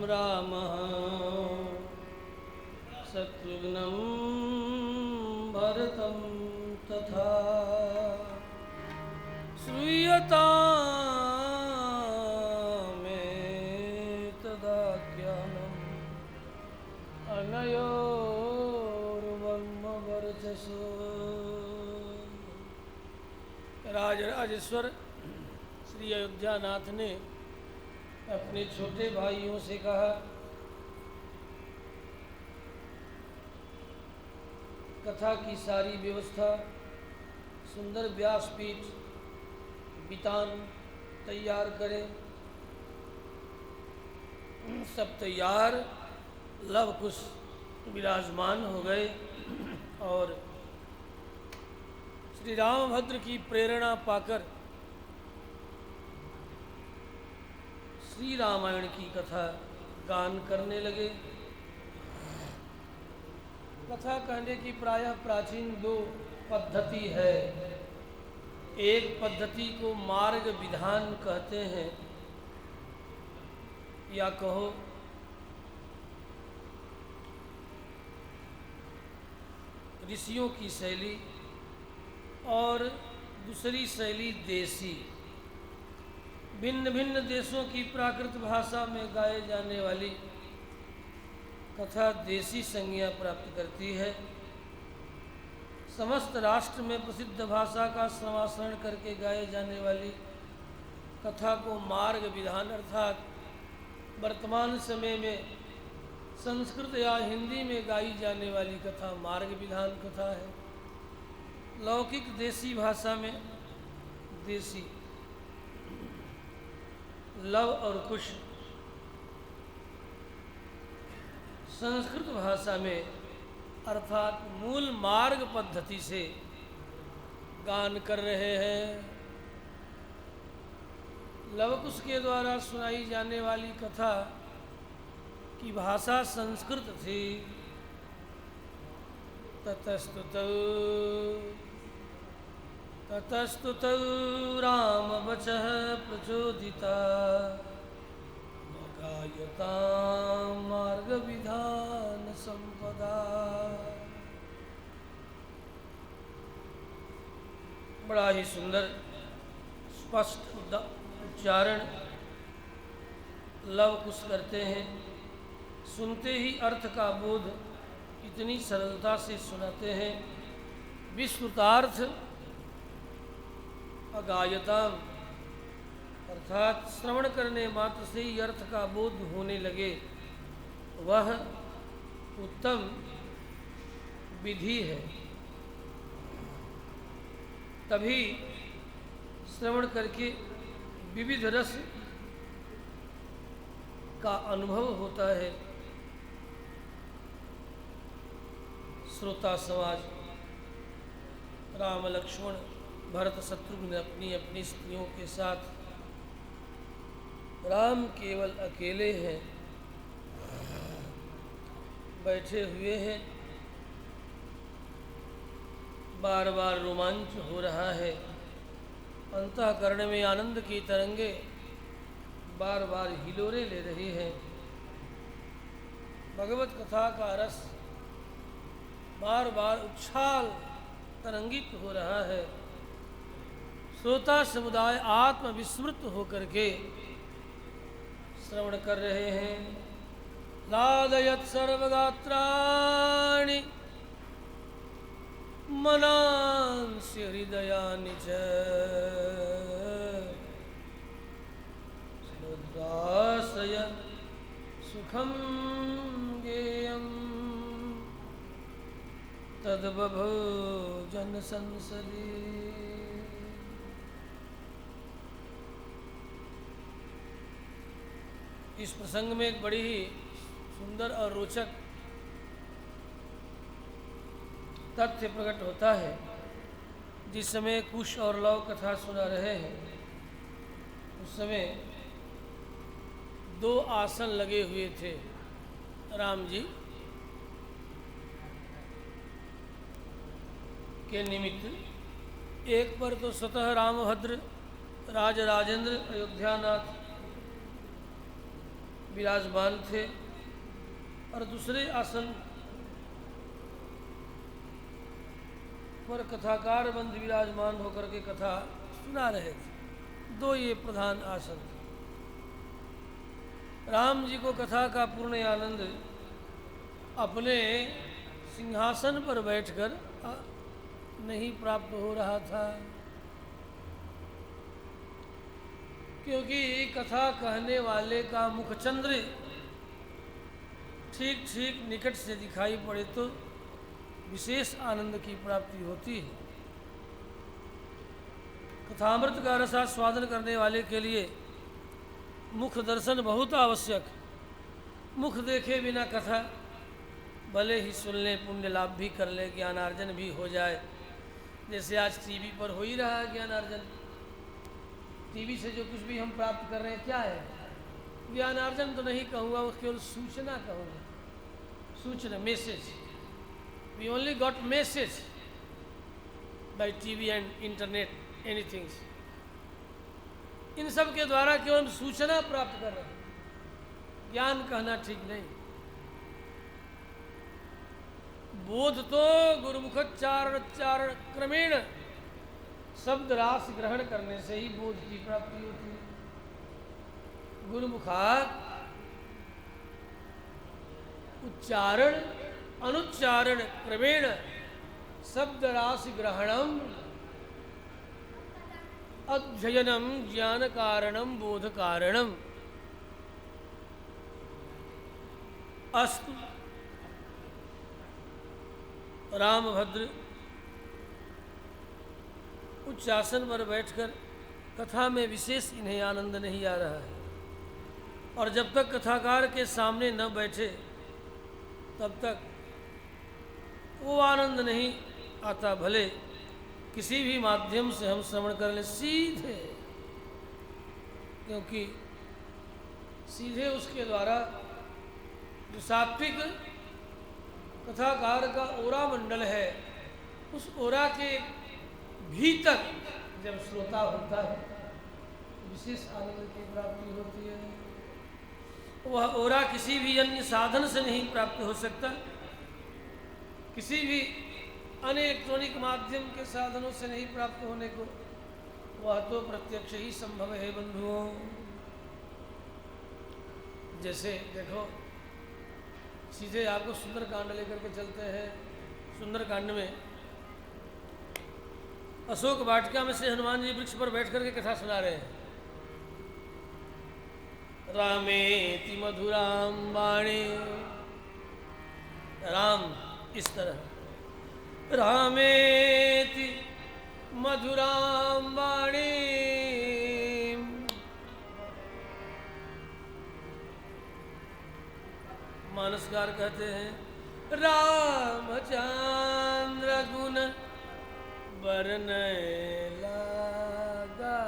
रामः शत्रुघ्नं भरतं तथा श्रूयतामेतदाख्यानम् अनयोर्वर्मवर्चसो। राजराजेश्वर श्री अयोध्यानाथ ने अपने छोटे भाइयों से कहा, कथा की सारी व्यवस्था, सुंदर व्यासपीठ, बितान तैयार करें। सब तैयार, लव कुश विराजमान हो गए और श्री रामभद्र की प्रेरणा पाकर श्री रामायण की कथा गान करने लगे। कथा कहने की प्रायः प्राचीन दो पद्धति है। एक पद्धति को मार्ग विधान कहते हैं, या कहो ऋषियों की शैली, और दूसरी शैली देसी। भिन्न भिन्न देशों की प्राकृत भाषा में गाए जाने वाली कथा देसी संज्ञा प्राप्त करती है। समस्त राष्ट्र में प्रसिद्ध भाषा का समासरण करके गाए जाने वाली कथा को मार्ग विधान अर्थात वर्तमान समय में संस्कृत या हिंदी में गाई जाने वाली कथा मार्ग विधान कथा है। लौकिक देसी भाषा में देसी लव और कुश, संस्कृत भाषा में अर्थात मूल मार्ग पद्धति से गान कर रहे हैं। लवकुश के द्वारा सुनाई जाने वाली कथा की भाषा संस्कृत थी। ततस्तुतौ राम वचः प्रचोदिता गायतां मार्ग विधान संपदा। बड़ा ही सुंदर स्पष्ट उच्चारण लव कुश करते हैं। सुनते ही अर्थ का बोध इतनी सरलता से सुनाते हैं। विश्रुतार्थ अगायता अर्थात श्रवण करने मात्र से ही अर्थ का बोध होने लगे, वह उत्तम विधि है। तभी श्रवण करके विविध रस का अनुभव होता है। श्रोता समाज राम लक्ष्मण भरत शत्रुघ्न अपनी अपनी स्त्रियों के साथ, राम केवल अकेले हैं, बैठे हुए हैं। बार बार रोमांच हो रहा है। अंतःकरण में आनंद की तरंगे बार बार हिलोरे ले रही हैं। भगवत कथा का रस बार बार उछाल तरंगित हो रहा है। श्रोता समुदाय आत्मविस्मृत होकर के श्रवण कर रहे हैं। लादयत् सर्वगात्राणि मनांसि हृदयानि च समुद्राश्रय सुखं गेयम् तद्बभो जन संसदि। इस प्रसंग में एक बड़ी ही सुंदर और रोचक तथ्य प्रकट होता है। जिस समय कुश और लव कथा सुना रहे हैं, उस समय दो आसन लगे हुए थे राम जी के निमित्त। एक पर तो स्वतः रामभद्र राज राजेंद्र अयोध्यानाथ विराजमान थे और दूसरे आसन पर कथाकार बंद विराजमान होकर के कथा सुना रहे थे। दो ये प्रधान आसन थे। राम जी को कथा का पूर्ण आनंद अपने सिंहासन पर बैठकर नहीं प्राप्त हो रहा था, क्योंकि कथा कहने वाले का मुखचंद्र ठीक ठीक निकट से दिखाई पड़े तो विशेष आनंद की प्राप्ति होती है। कथामृत का रसास्वादन करने वाले के लिए मुख दर्शन बहुत आवश्यक। मुख देखे बिना कथा भले ही सुन ले, पुण्य लाभ भी कर ले, ज्ञानार्जन भी हो जाए, जैसे आज टीवी पर हो ही रहा है ज्ञानार्जन। टीवी से जो कुछ भी हम प्राप्त कर रहे हैं क्या है? ज्ञानार्जन तो नहीं कहूँगा, वो केवल सूचना कहूँगा। सूचना, message. We only got message by TV and internet, anything. इन सब के द्वारा केवल हम सूचना प्राप्त कर रहे हैं, ज्ञान कहना ठीक नहीं। बोध तो गुरुमुखोच्चारण क्रमेण शब्द रास ग्रहण करने से ही बोध की प्राप्ति होती है। गुरुमुखात् उच्चारण अनुच्चारण क्रमेण शब्द राशि ग्रहणम अध्ययनम ज्ञान कारणम बोध कारणम अस्तु। रामभद्र उच्च आसन पर बैठकर कथा में विशेष इन्हें आनंद नहीं आ रहा है, और जब तक कथाकार के सामने न बैठे तब तक वो आनंद नहीं आता। भले किसी भी माध्यम से हम श्रवण कर ले सीधे, क्योंकि सीधे उसके द्वारा जो सात्विक कथाकार का ओरा मंडल है, उस ओरा के भीतर जब श्रोता होता है विशेष आनंद की प्राप्ति होती है। वह ओरा किसी भी अन्य साधन से नहीं प्राप्त हो सकता, किसी भी अन्य इलेक्ट्रॉनिक माध्यम के साधनों से नहीं प्राप्त होने को। वह तो प्रत्यक्ष ही संभव है बंधुओं। जैसे देखो, सीधे आपको सुंदरकांड लेकर के चलते हैं। सुंदरकांड में अशोक वाटिका में से हनुमान जी वृक्ष पर बैठ करके कथा सुना रहे हैं। रामेति मधुराम वाणी, राम इस तरह रामेति मधुराम वाणी, मानसकार कहते हैं रामचंद्र गुण बरनय लागा,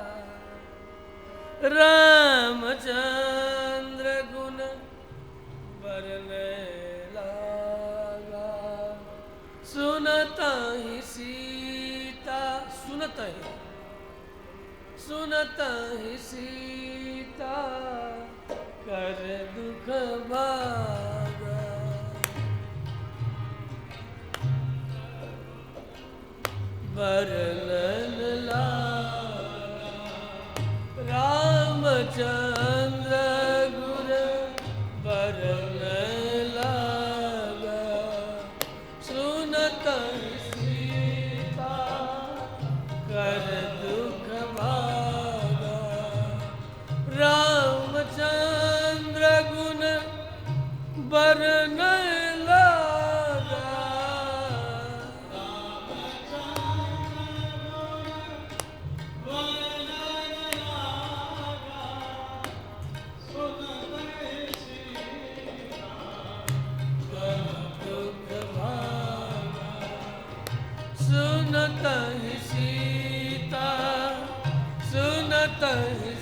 रामचंद्र गुण बरनय लागा, सुनता ही सीता, सुनता ही सीता कर दुख भागा, बरनन लागा, रामचंद्र गुण बरनन लागा, सुनत सीता कर दुख भागा, रामचंद्र गुण बरनन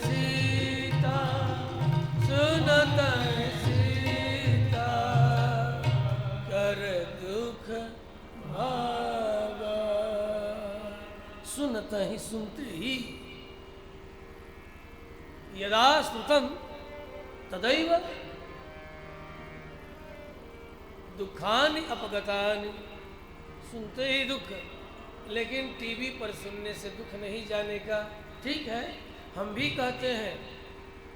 सीता, सुनत सीता कर दुख भागा। सुनत ही, सुनते ही, यदा श्रुतम तदैव दुखानि अपगतानि, सुनते ही दुख, लेकिन टीवी पर सुनने से दुख नहीं जाने का। ठीक है, हम भी कहते हैं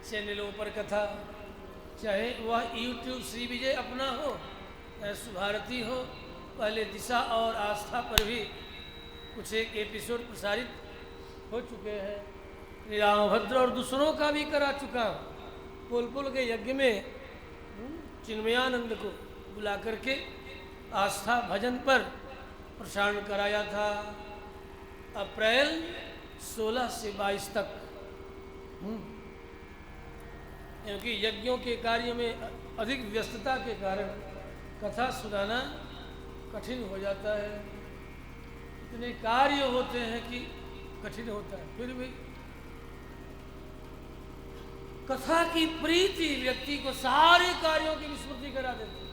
चैनलों पर कथा, चाहे वह यूट्यूब श्री विजय अपना हो, चाहे सुभारती हो, पहले दिशा और आस्था पर भी कुछ एक एपिसोड प्रसारित हो चुके हैं। श्री रामभद्र और दूसरों का भी करा चुका। पुल के यज्ञ में चिन्मयानंद को बुला करके आस्था भजन पर प्रसारण कराया था, अप्रैल 16 से 22 तक। क्योंकि यज्ञों के कार्य में अधिक व्यस्तता के कारण कथा सुनाना कठिन हो जाता है। इतने कार्य होते हैं कि कठिन होता है। फिर भी कथा की प्रीति व्यक्ति को सारे कार्यों की विस्मृति करा देती है।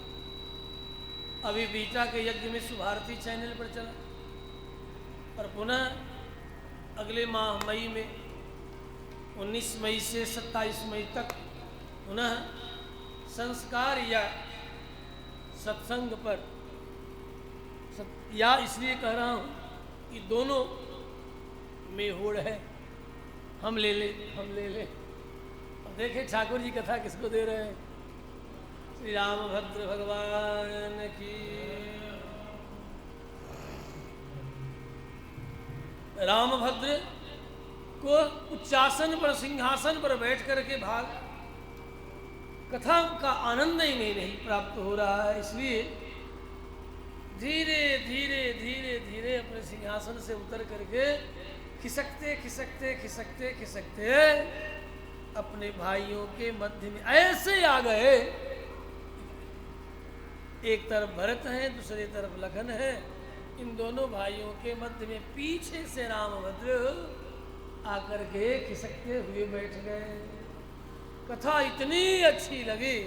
अभी बीटा के यज्ञ में सुभारती चैनल पर चला, और पुनः अगले माह मई में 19 मई से 27 मई तक पुनः संस्कार या सत्संग पर, या इसलिए कह रहा हूँ कि दोनों में होड़ है, हम ले ले। और देखे ठाकुर जी कथा किसको दे रहे हैं? श्री रामभद्र भगवान की। रामभद्र को उच्चासन पर, सिंहासन पर बैठ करके भाग कथा का आनंद ही नहीं प्राप्त हो रहा है। इसलिए धीरे धीरे धीरे धीरे अपने सिंहासन से उतर करके खिसकते खिसकते खिसकते खिसकते अपने भाइयों के मध्य में ऐसे आ गए। एक तरफ भरत है, दूसरी तरफ लखन है। इन दोनों भाइयों के मध्य में पीछे से रामभद्र आकर के खिसकते हुए बैठ गए। कथा इतनी अच्छी लगी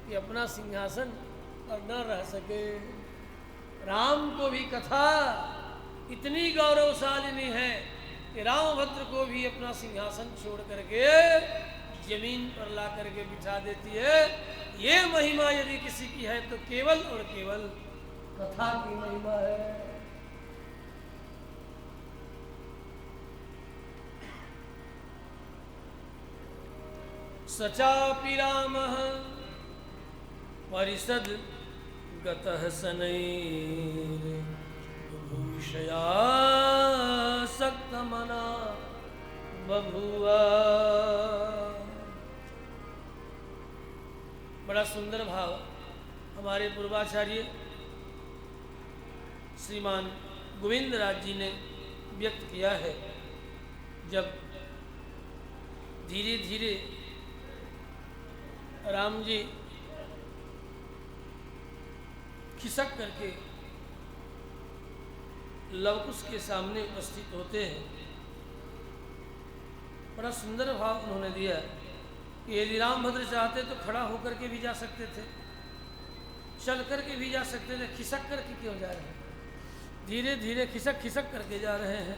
कि अपना सिंहासन पर न रह सके। राम को भी कथा इतनी गौरवशालिनी है कि रामभद्र को भी अपना सिंहासन छोड़ करके जमीन पर ला करके बिठा देती है। ये महिमा यदि किसी की है तो केवल और केवल कथा की महिमा है। सचापि रामः परिषद गतः शनैः भूषया सक्तमना बभुआ। बड़ा सुंदर भाव हमारे पूर्वाचार्य श्रीमान गोविंद राज जी ने व्यक्त किया है। जब धीरे धीरे राम जी खिसक करके लवकुश के सामने उपस्थित होते हैं, बड़ा सुंदर भाव उन्होंने दिया कि यदि रामभद्र चाहते तो खड़ा होकर के भी जा सकते थे, चल करके भी जा सकते थे, खिसक करके क्यों जा रहे हैं? धीरे धीरे खिसक खिसक करके जा रहे हैं।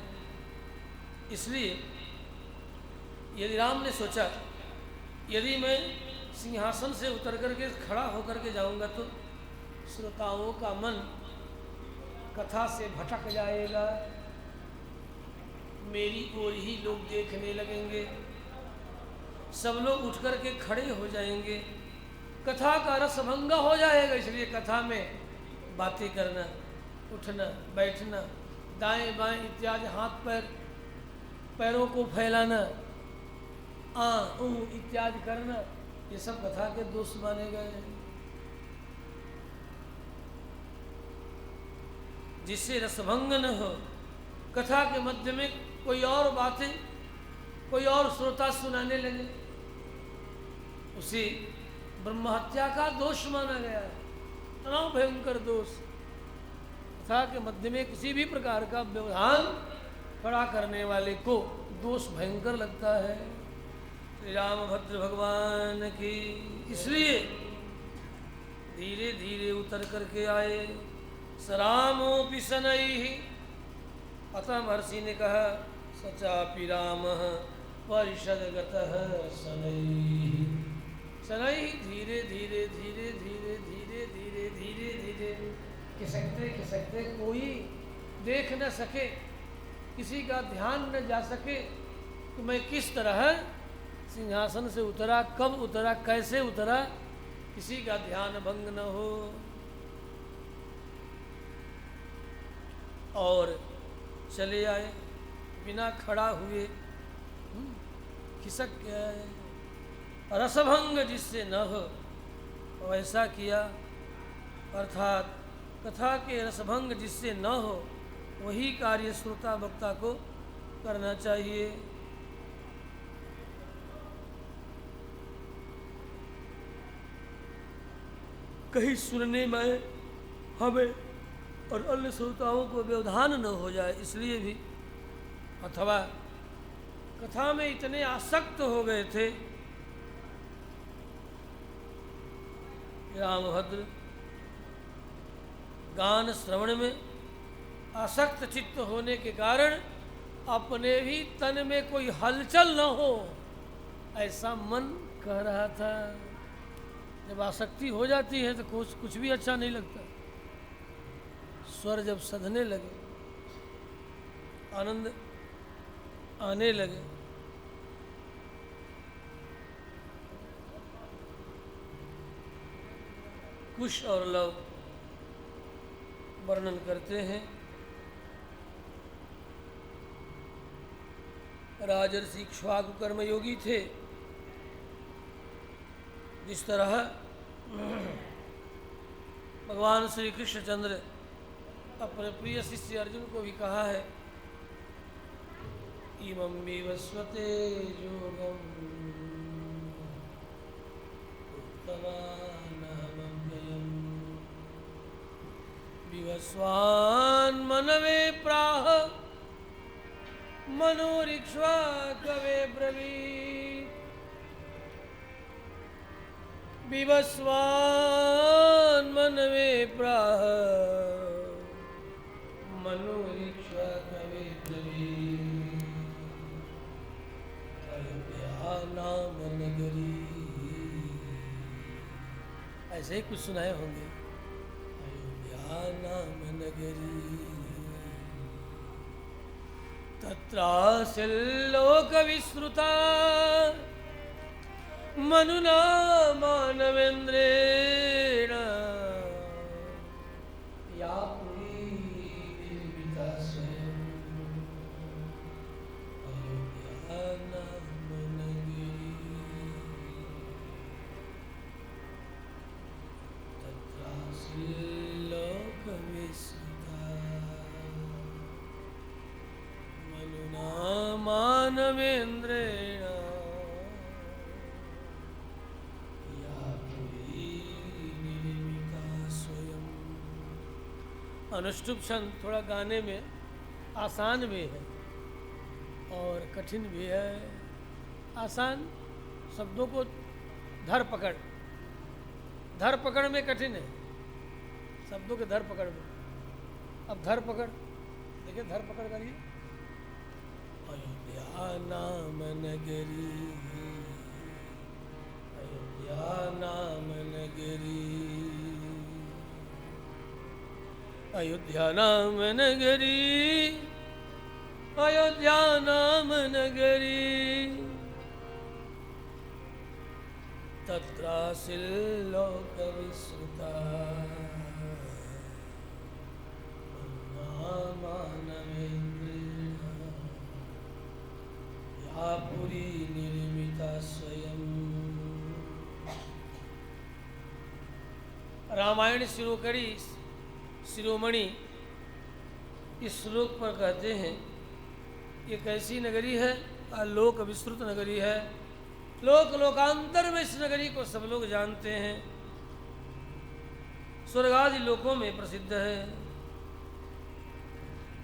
इसलिए यदि राम ने सोचा यदि मैं सिंहासन से उतर करके खड़ा होकर के जाऊंगा तो श्रोताओं का मन कथा से भटक जाएगा, मेरी ओर ही लोग देखने लगेंगे, सब लोग उठ करके खड़े हो जाएंगे, कथा का रसभंग हो जाएगा। इसलिए कथा में बातें करना, उठना, बैठना, दाएं बाएं इत्यादि, हाथ पैरों को फैलाना, इत्यादि करना, ये सब कथा के दोष माने गए हैं। जिससे रसभंग न हो, कथा के मध्य में कोई और बातें कोई और श्रोता सुनाने लगे, उसे ब्रह्महत्या का दोष माना गया है। इतना भयंकर दोष। कथा के मध्य में किसी भी प्रकार का व्यवधान खड़ा करने वाले को दोष भयंकर लगता है। श्री रामभद्र भगवान की। इसलिए धीरे धीरे उतर करके आए। सरामोपि शनैः, अतः महर्षि ने कहा सचापि रामः परिषद गतः शनैः। शनैः धीरे धीरे धीरे धीरे धीरे धीरे धीरे धीरे खिसकते खिसकते कोई देख न सके, किसी का ध्यान न जा सके कि मैं किस तरह सिंहासन से उतरा, कब उतरा, कैसे उतरा, किसी का ध्यान भंग न हो। और चले आए बिना खड़ा हुए, खिसक गए। रसभंग जिससे न हो वैसा किया, अर्थात कथा के रसभंग जिससे न हो वही कार्य श्रोता वक्ता को करना चाहिए। कहीं सुनने में हमें और अन्य श्रोताओं को व्यवधान न हो जाए, इसलिए भी, अथवा कथा में इतने आसक्त हो गए थे रामभद्र, गान श्रवण में आसक्त चित्त होने के कारण अपने भी तन में कोई हलचल न हो ऐसा मन कह रहा था। जब आसक्ति हो जाती है तो कुछ भी अच्छा नहीं लगता। स्वर जब सधने लगे, आनंद आने लगे, कुश और लव वर्णन करते हैं। राजर्षि इक्ष्वाकु कर्मयोगी थे। जिस तरह भगवान श्री कृष्णचंद्र अपने प्रिय शिष्य अर्जुन को भी कहा है, इमं विवस्वते योगम उत्तमानहमव्ययम् विवस्वान् मनवे प्राह मनोरिक्ष्वाकवे ब्रवीत्। विवस्वान् मनवे प्राह मनोरिक्ष्वाकवे ब्रवीत्। अयोध्या नाम नगरी, ऐसे ही कुछ सुनाए होंगे। अयोध्या नाम नगरी तत्रास्य लोक विश्रुता मनुना मानवेन्द्रेण या पुरी निर्मिता स्वयं। अयोध्या नाम नगरी तत्रास्य लोक विश्रुता मनुना मानवेन्द्रेण या पुरी निर्मिता स्वयं। अनुष्टुप छंद थोड़ा गाने में आसान भी है और कठिन भी है। आसान शब्दों को धर पकड़ में कठिन है, शब्दों के धर पकड़ में। अब धर पकड़ देखिए, धर पकड़ करिए। अयोध्या नाम नगरी, अयोध्या नाम नगरी, अयोध्या नाम नगरी, अयोध्या नाम नगरी तत्रास्य लोक विश्रुता मानवेन्द्रेण या पुरी निर्मिता स्वयं। रामायण शिरोकड़ी शिरोमणि इस श्लोक पर कहते हैं ये कैसी नगरी है? लोक विस्तृत नगरी है। लोकांतर में इस नगरी को सब लोग जानते हैं, स्वर्ग आदि लोकों में प्रसिद्ध है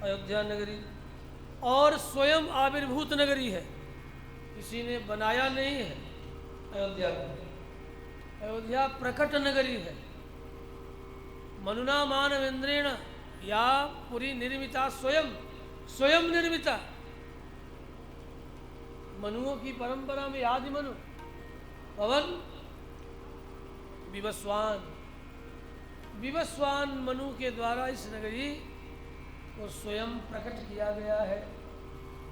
अयोध्या नगरी। और स्वयं आविर्भूत नगरी है, किसी ने बनाया नहीं है अयोध्या को। अयोध्या प्रकट नगरी है। मनुना मानवेन्द्रेण या पुरी निर्मिता स्वयं, स्वयं निर्मिता। मनुओं की परंपरा में आदि मनु, पवन विवस्वान, विवस्वान मनु के द्वारा इस नगरी को स्वयं प्रकट किया गया है।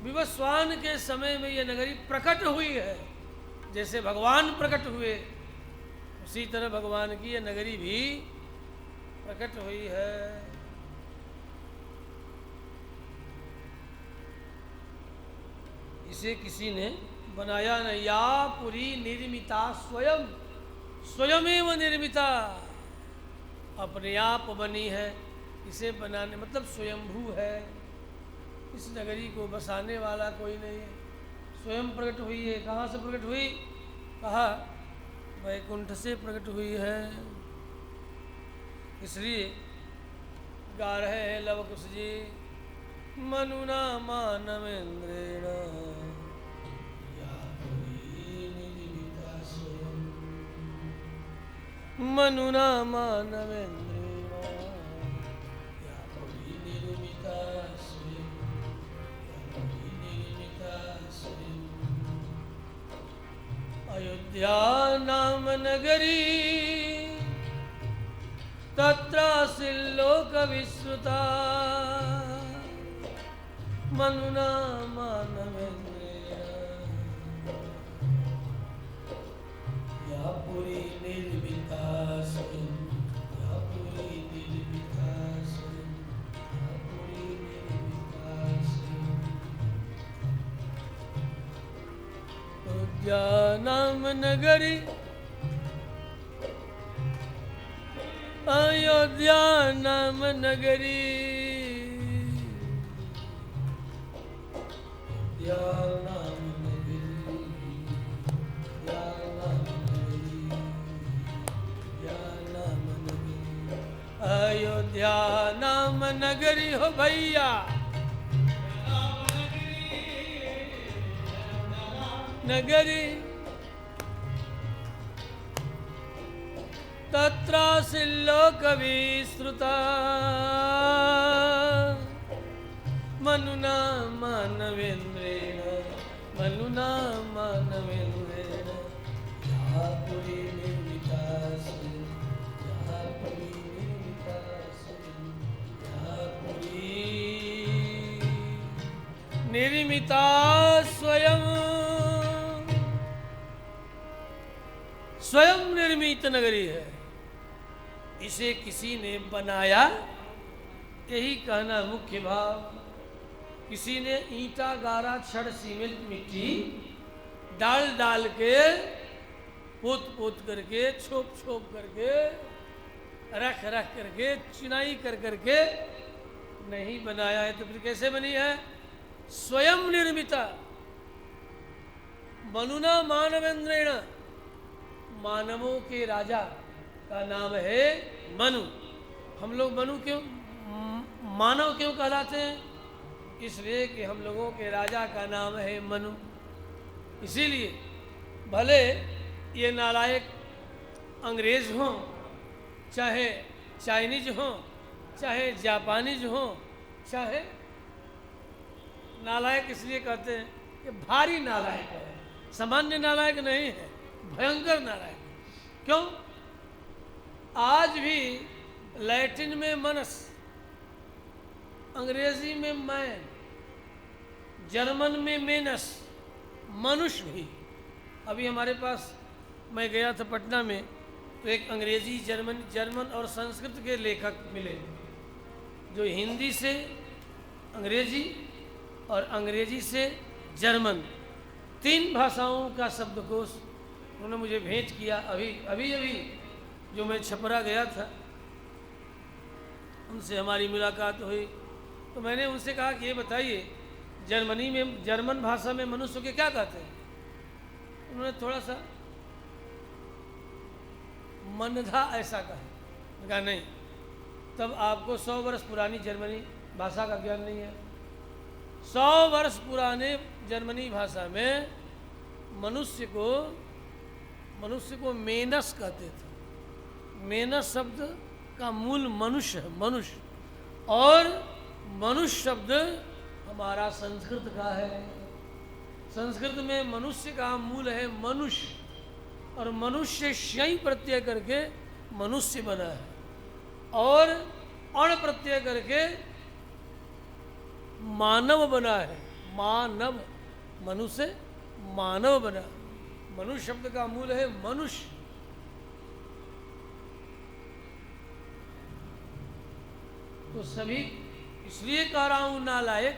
विवस्वान के समय में ये नगरी प्रकट हुई है। जैसे भगवान प्रकट हुए उसी तरह भगवान की ये नगरी भी प्रकट हुई है। इसे किसी ने बनाया नहीं। या पुरी निर्मिता स्वयं, स्वयमेव निर्मिता, अपने आप बनी है। इसे बनाने मतलब स्वयंभू है। इस नगरी को बसाने वाला कोई नहीं है, स्वयं प्रकट हुई है। कहाँ से प्रकट हुई? कहा वैकुंठ से प्रकट हुई है। इसलिए गा रहे हैं लव कुश जी, मनुना मानवेंद्रेण या पुरी निर्मिता स्वयं, मनुना मानवेंद्रेण या पुरी निर्मिता स्वयं, या पुरी निर्मिता स्वयं। अयोध्या नाम नगरी तत्रासि लोक विश्रुता, मनुना मानवेंद्रेण या पुरी निर्मिता स्वयं, या पुरी निर्मिता स्वयं, या पुरी निर्मिता स्वयं। अयोध्या नाम नगरी, अयोध्या नाम नगरी, या नाम नगरी, या नाम नगरी, या नाम नगरी। अयोध्या नाम नगरी हो भैया, नगरी तत्रासि लोक विश्रुता, मनुना मानवेंद्रेण, मनुना मानवेंद्रेण या पुरी निर्मिता स्वयं, या पुरी निर्मिता स्वयं, या पुरी निर्मिता स्वयं। स्वयं निर्मित नगरी है, इसे किसी ने बनाया, यही कहना मुख्य भाव। किसी ने ईंटा गारा, छड़, सीमेंट, मिट्टी डाल डाल के, पोत पोत करके, छोप छोप करके, रख रख करके, चिनाई कर करके नहीं बनाया है। तो फिर कैसे बनी है? स्वयं निर्मिता। मनुना मानवेंद्रेण, मानवों के राजा का नाम है मनु। हम लोग मनु क्यों, मानव क्यों कहलाते हैं? इसलिए कि हम लोगों के राजा का नाम है मनु। इसीलिए भले ये नालायक अंग्रेज हों, चाहे चाइनीज हों, चाहे जापानीज हों, चाहे नालायक इसलिए कहते हैं कि भारी नालायक है, सामान्य नालायक नहीं है, भयंकर नालायक। क्यों? आज भी लैटिन में मनस, अंग्रेजी में मैन, जर्मन में मेनस, मनुष्य भी। अभी हमारे पास, मैं गया था पटना में, तो एक अंग्रेजी, जर्मन और संस्कृत के लेखक मिले, जो हिंदी से अंग्रेजी और अंग्रेजी से जर्मन, 3 भाषाओं का शब्दकोश उन्होंने मुझे भेंट किया। अभी जो मैं छपरा गया था, उनसे हमारी मुलाकात हुई, तो मैंने उनसे कहा कि ये बताइए, जर्मनी में, जर्मन भाषा में मनुष्य के क्या कहते हैं? उन्होंने थोड़ा सा मनधा ऐसा कहा नहीं, तब आपको 100 वर्ष पुरानी जर्मनी भाषा का ज्ञान नहीं है। 100 वर्ष पुराने जर्मनी भाषा में मनुष्य को मेनस कहते थे। मेनस शब्द का मूल मनुष्य है, मनुष्य, और मनुष्य शब्द हमारा संस्कृत का है। संस्कृत में मनुष्य का मूल है मनुष्य, और मनुष्य श्यई प्रत्यय करके मनुष्य बना है, और अण प्रत्यय करके मानव बना है। मानव, मनुष्य मानव बना। मनुष्य शब्द का मूल है मनुष्य। तो सभी इसलिए कह रहा हूं नालायक,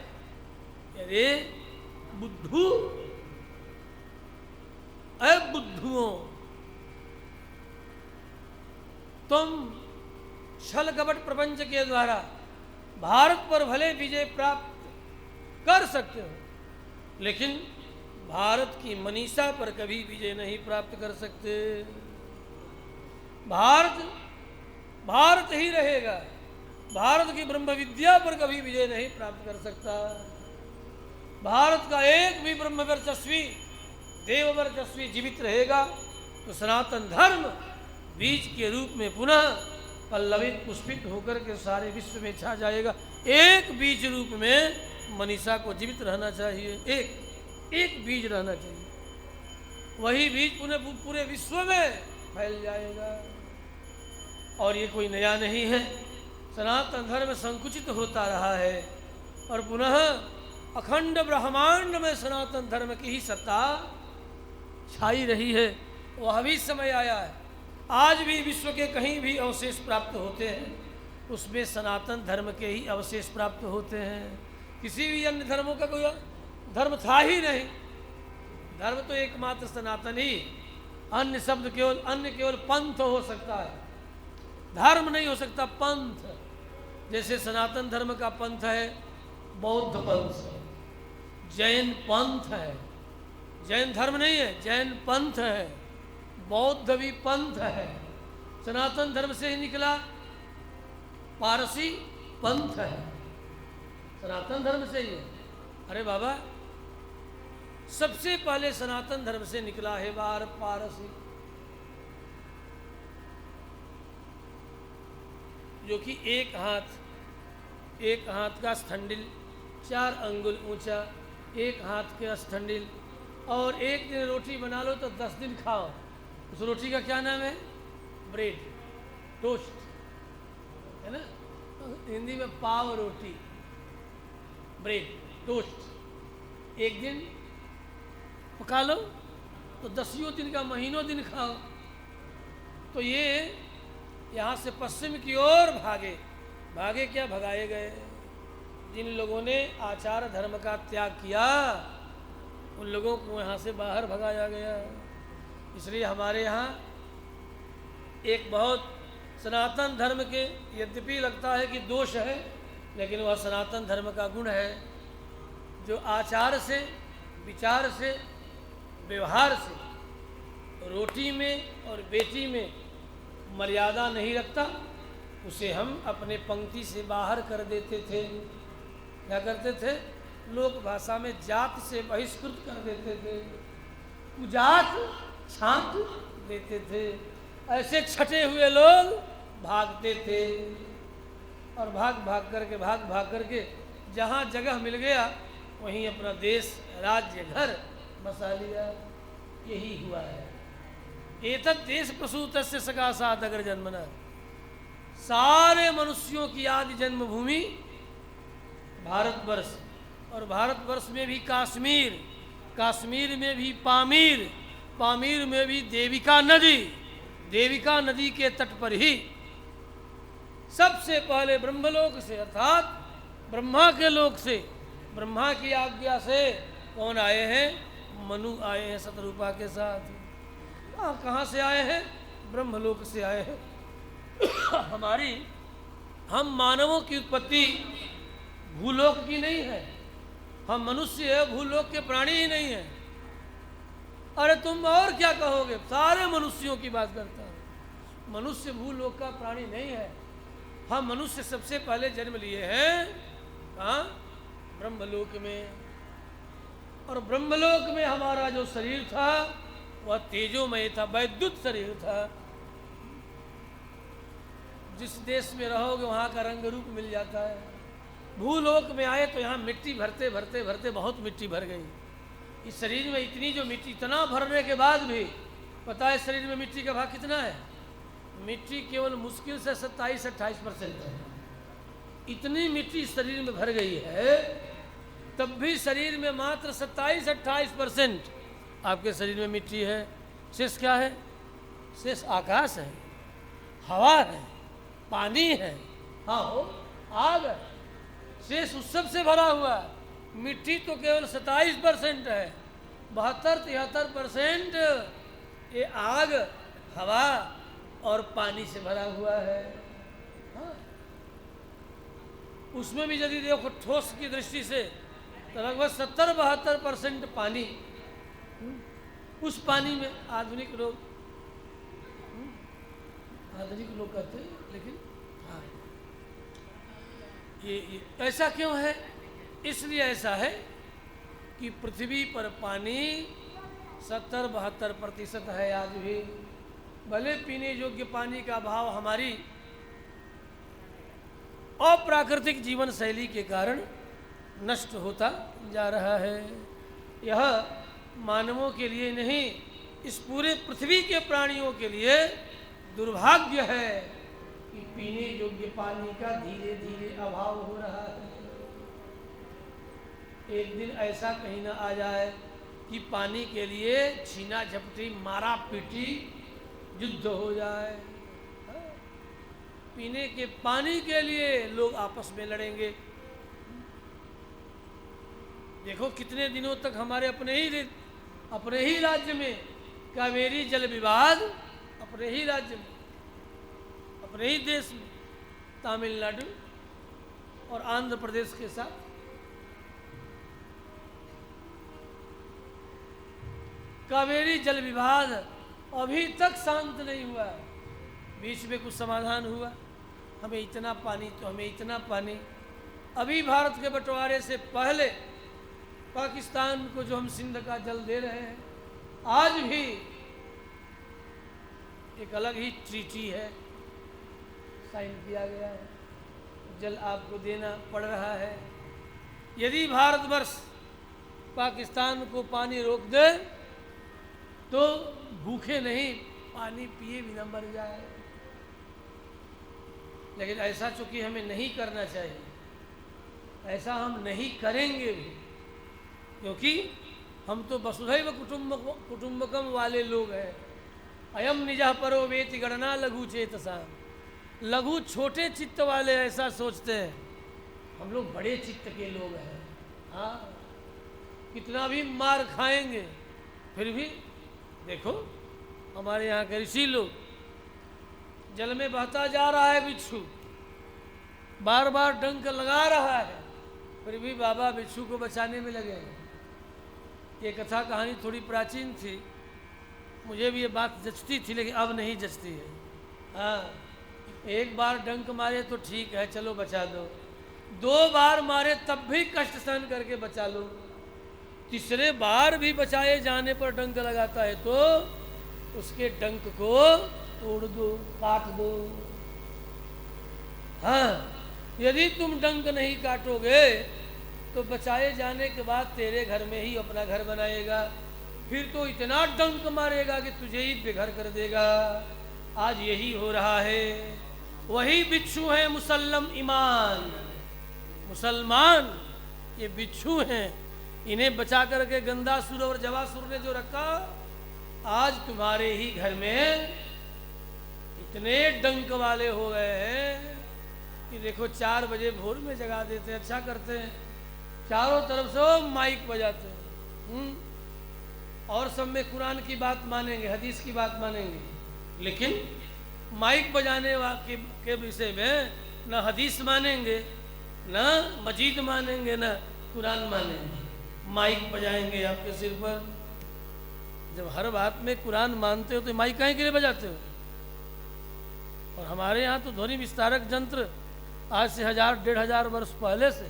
अरे बुद्धू, बुद्धुओं, तुम छल कपट प्रपंच के द्वारा भारत पर भले विजय प्राप्त कर सकते हो, लेकिन भारत की मनीषा पर कभी विजय नहीं प्राप्त कर सकते। भारत भारत ही रहेगा, भारत की ब्रह्म विद्या पर कभी विजय नहीं प्राप्त कर सकता। भारत का एक भी ब्रह्म वर्चस्वी, देव वर्चस्वी जीवित रहेगा तो सनातन धर्म बीज के रूप में पुनः पल्लवित पुष्पित होकर के सारे विश्व में छा जाएगा। एक बीज रूप में मनीषा को जीवित रहना चाहिए, एक बीज रहना चाहिए, वही बीज पुनः पूरे विश्व में फैल जाएगा। और ये कोई नया नहीं है, सनातन धर्म संकुचित होता रहा है और पुनः अखंड ब्रह्मांड में सनातन धर्म की ही सत्ता छाई रही है। वह भी समय आया है, आज भी विश्व के कहीं भी अवशेष प्राप्त होते हैं उसमें सनातन धर्म के ही अवशेष प्राप्त होते हैं। किसी भी अन्य धर्मों का कोई धर्म था ही नहीं, धर्म तो एकमात्र सनातन ही। अन्य शब्द केवल, अन्य केवल पंथ हो सकता है, धर्म नहीं हो सकता, पंथ। जैसे सनातन धर्म का पंथ है बौद्ध पंथ, जैन पंथ है, जैन धर्म नहीं है, जैन पंथ है, बौद्ध भी पंथ है। सनातन धर्म से ही निकला पारसी पंथ है, सनातन धर्म से ही है। अरे बाबा, सबसे पहले सनातन धर्म से निकला है पारसी, जो कि एक हाथ का स्थंडिल, 4 अंगुल ऊंचा, एक हाथ का स्थंडिल, और एक दिन रोटी बना लो तो 10 दिन खाओ। उस रोटी का क्या नाम है? ब्रेड, टोस्ट, है ना? हिंदी में पाव रोटी, ब्रेड, टोस्ट। एक दिन पका लो तो 10 दिन का, महीनों दिन खाओ। तो ये यहाँ से पश्चिम की ओर भागे क्या, भगाए गए। जिन लोगों ने आचार धर्म का त्याग किया उन लोगों को यहाँ से बाहर भगाया गया। इसलिए हमारे यहाँ एक बहुत सनातन धर्म के, यद्यपि लगता है कि दोष है, लेकिन वह सनातन धर्म का गुण है, जो आचार से, विचार से, व्यवहार से रोटी में और बेटी में मर्यादा नहीं रखता, उसे हम अपने पंक्ति से बाहर कर देते थे। क्या करते थे? लोक भाषा में जात से बहिष्कृत कर देते थे, कुजात छांट देते थे। ऐसे छटे हुए लोग भागते थे और भाग भाग करके जहाँ जगह मिल गया वहीं अपना देश, राज्य, घर बसा लिया। यही हुआ है। एतत् देश प्रसूतस्य सकाशात् अगर जन्मना, सारे मनुष्यों की आदि जन्मभूमि भारतवर्ष, और भारतवर्ष में भी काश्मीर, काश्मीर में भी पामीर, पामीर में भी देविका नदी, देविका नदी के तट पर ही सबसे पहले ब्रह्मलोक से, अर्थात ब्रह्मा के लोक से, ब्रह्मा की आज्ञा से कौन आए हैं? मनु आए हैं शतरूपा के साथ। कहाँ से आए हैं? ब्रह्मलोक से आए हैं। हम मानवों की उत्पत्ति भूलोक की नहीं है, हम मनुष्य है, भूलोक के प्राणी ही नहीं है। अरे तुम और क्या कहोगे? सारे मनुष्यों की बात करता हूँ, मनुष्य भूलोक का प्राणी नहीं है। हम मनुष्य सबसे पहले जन्म लिए हैं कहाँ? ब्रह्मलोक में। और ब्रह्मलोक में हमारा जो शरीर था वह तेजोमय था, वैद्युत शरीर था। जिस देश में रहोगे वहाँ का रंग रूप मिल जाता है। भूलोक में आए तो यहाँ मिट्टी भरते भरते भरते बहुत मिट्टी भर गई। इस शरीर में इतनी जो मिट्टी, इतना भरने के बाद भी पता है शरीर में मिट्टी का भाग कितना है? मिट्टी केवल मुश्किल से 27-28% है। इतनी मिट्टी शरीर में भर गई है, तब भी शरीर में मात्र 27-28% आपके शरीर में मिट्टी है। शेष क्या है? शेष आकाश है, हवा है, पानी है, हाँ हो, आग है। शेष उस सब से भरा हुआ है। मिट्टी तो केवल 27% है, 72-73% ये आग, हवा और पानी से भरा हुआ है। हाँ? उसमें भी यदि देखो ठोस की दृष्टि से तो लगभग 70-72% पानी। उस पानी में आधुनिक लोग कहते हैं, लेकिन हाँ, ये ऐसा क्यों है? इसलिए ऐसा है कि पृथ्वी पर पानी 70-72% है आज भी। भले पीने योग्य पानी का अभाव हमारी अप्राकृतिक जीवन शैली के कारण नष्ट होता जा रहा है। यह मानवों के लिए नहीं, इस पूरे पृथ्वी के प्राणियों के लिए दुर्भाग्य है कि पीने योग्य पानी का धीरे धीरे अभाव हो रहा है। एक दिन ऐसा कहीं ना आ जाए कि पानी के लिए छीना झपटी, मारा पीटी, युद्ध हो जाए। पीने के पानी के लिए लोग आपस में लड़ेंगे। देखो कितने दिनों तक हमारे अपने ही राज्य में कावेरी जल विवाद, अपने ही राज्य में, अपने ही देश में, तमिलनाडु और आंध्र प्रदेश के साथ कावेरी जल विवाद अभी तक शांत नहीं हुआ है। बीच में कुछ समाधान हुआ, हमें इतना पानी तो हमें इतना पानी। अभी भारत के बंटवारे से पहले पाकिस्तान को जो हम सिंध का जल दे रहे हैं, आज भी एक अलग ही ट्रीटी है, साइन किया गया है, जल आपको देना पड़ रहा है। यदि भारतवर्ष पाकिस्तान को पानी रोक दे तो भूखे नहीं, पानी पिए बिना मर जाए। लेकिन ऐसा चूंकि हमें नहीं करना चाहिए, ऐसा हम नहीं करेंगे भी, क्योंकि हम तो वसुधैव कुटुंबकम वाले लोग हैं। अयम निजः परो वेति गणना लघु चेतसा। लघु छोटे चित्त वाले ऐसा सोचते हैं, हम लोग बड़े चित्त के लोग हैं। हाँ, कितना भी मार खाएंगे फिर भी देखो हमारे यहाँ के ऋषि लोग, जल में बहता जा रहा है बिच्छू, बार बार डंक लगा रहा है, फिर भी बाबा बिच्छू को बचाने में लगे। ये कथा कहानी थोड़ी प्राचीन थी, मुझे भी ये बात जचती थी, लेकिन अब नहीं जचती है। हाँ, एक बार डंक मारे तो ठीक है, चलो बचा दो, 2 बार मारे तब भी कष्ट सहन करके बचा लो, तीसरे बार भी बचाए जाने पर डंक लगाता है तो उसके डंक को तोड़ दो, काट दो। हाँ, यदि तुम डंक नहीं काटोगे तो बचाए जाने के बाद तेरे घर में ही अपना घर बनाएगा, फिर तो इतना डंक मारेगा कि तुझे ही बेघर कर देगा। आज यही हो रहा है। वही बिच्छू है मुसल्लम ईमान, मुसलमान ये बिच्छू हैं, इन्हें बचा करके गंधासुर और जवासुर ने जो रखा, आज तुम्हारे ही घर में इतने डंक वाले हो गए हैं कि देखो 4 बजे भोर में जगा देते हैं। अच्छा करते हैं, चारों तरफ से माइक बजाते हैं, और सब में कुरान की बात मानेंगे, हदीस की बात मानेंगे, लेकिन माइक बजाने के विषय में न हदीस मानेंगे, न मजीद मानेंगे, न कुरान मानेंगे, माइक बजाएंगे आपके सिर पर। जब हर बात में कुरान मानते हो तो माइक काहे के लिए बजाते हो? और हमारे यहाँ तो ध्वनि विस्तारक यंत्र आज से 1000-1500 वर्ष पहले से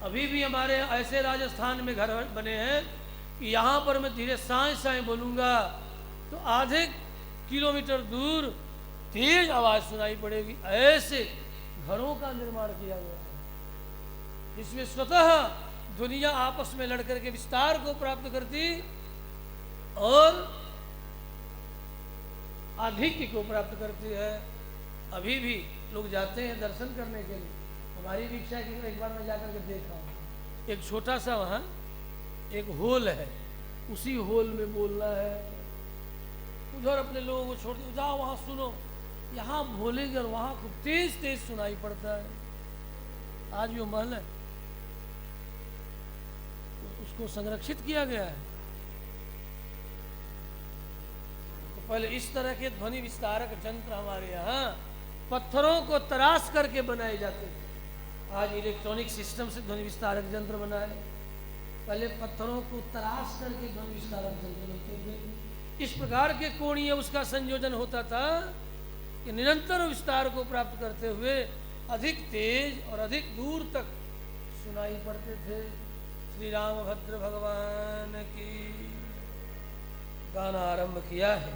अभी भी हमारे ऐसे राजस्थान में घर बने हैं कि यहाँ पर मैं धीरे साए साए बोलूँगा तो आधे किलोमीटर दूर तेज आवाज़ सुनाई पड़ेगी। ऐसे घरों का निर्माण किया गया है, इसमें स्वतः दुनिया आपस में लड़कर के विस्तार को प्राप्त करती और आधिक्य को प्राप्त करती है। अभी भी लोग जाते हैं दर्शन करने के लिए। हमारी भी इच्छा है कि एक बार मैं जाकर के देखा हूँ। एक छोटा सा वहाँ एक होल है, उसी होल में बोलना है। उधर अपने लोगों को छोड़ दो, जाओ वहाँ सुनो। यहाँ बोलेंगे और वहाँ खूब तेज तेज सुनाई पड़ता है। आज जो महल है उसको संरक्षित किया गया है। तो पहले इस तरह के ध्वनि विस्तारक यंत्र हमारे यहाँ पत्थरों को तराश करके बनाए जाते थे। आज इलेक्ट्रॉनिक सिस्टम से ध्वनि विस्तारक यंत्र बना है। पहले पत्थरों को तराश करके ध्वनि विस्तारक यंत्र बनते थे। इस प्रकार के कोणीय उसका संयोजन होता था कि निरंतर विस्तार को प्राप्त करते हुए अधिक तेज और अधिक दूर तक सुनाई पड़ते थे। श्री रामभद्र भगवान की गाना आरंभ किया है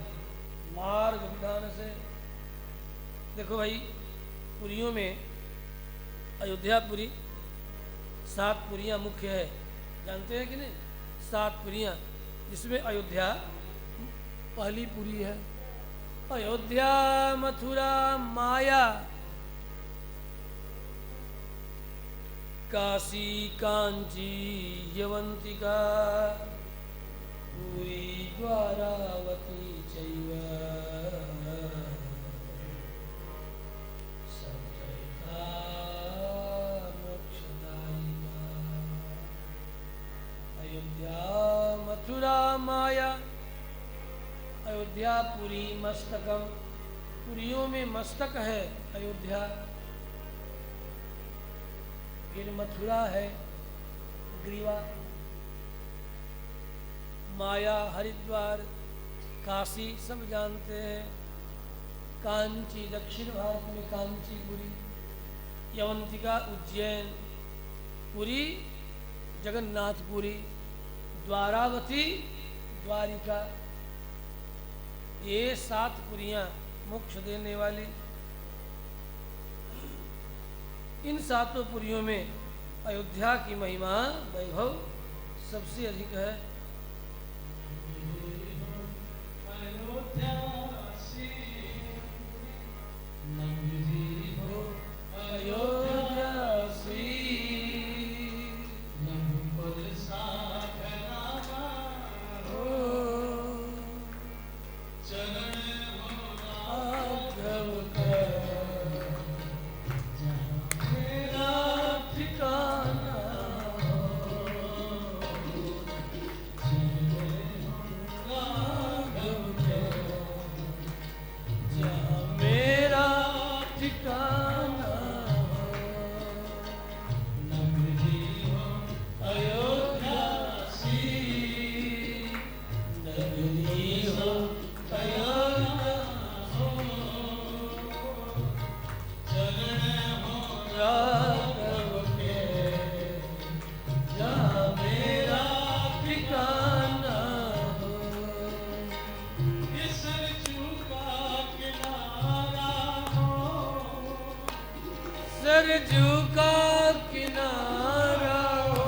मार्ग विधान से। देखो भाई, पुरियों में अयोध्यापुरी 7 पुरियाँ मुख्य है, जानते हैं कि नहीं? 7 पुरियाँ, जिसमें अयोध्या पहली पुरी है। अयोध्या मथुरा माया, काशी कांची यवंतिका, पुरी द्वारावती चैव सप्तैका मोक्षदायिका। अयोध्या मथुरा माया, अयोध्या पुरी मस्तकम, पुरियों में मस्तक है अयोध्या। फिर मथुरा है ग्रीवा, माया हरिद्वार, काशी सब जानते हैं, कांची दक्षिण भारत में कांचीपुरी, यवंतिका उज्जैन, पुरी जगन्नाथपुरी, द्वारावती द्वारिका। ये 7 पुरियाँ मोक्ष देने वाली। इन 7 पुरियों में अयोध्या की महिमा वैभव सबसे अधिक है। सरजू का किनारा हो,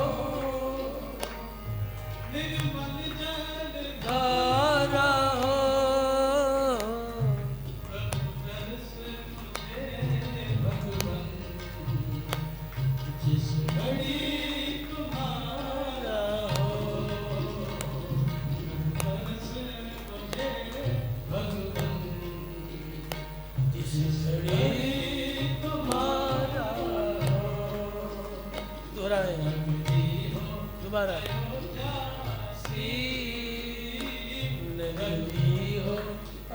निर्मल जल धारा हो, जिस घड़ी तुम्हारा हो, भगवान जिस घड़ी दोबारा नगरी हो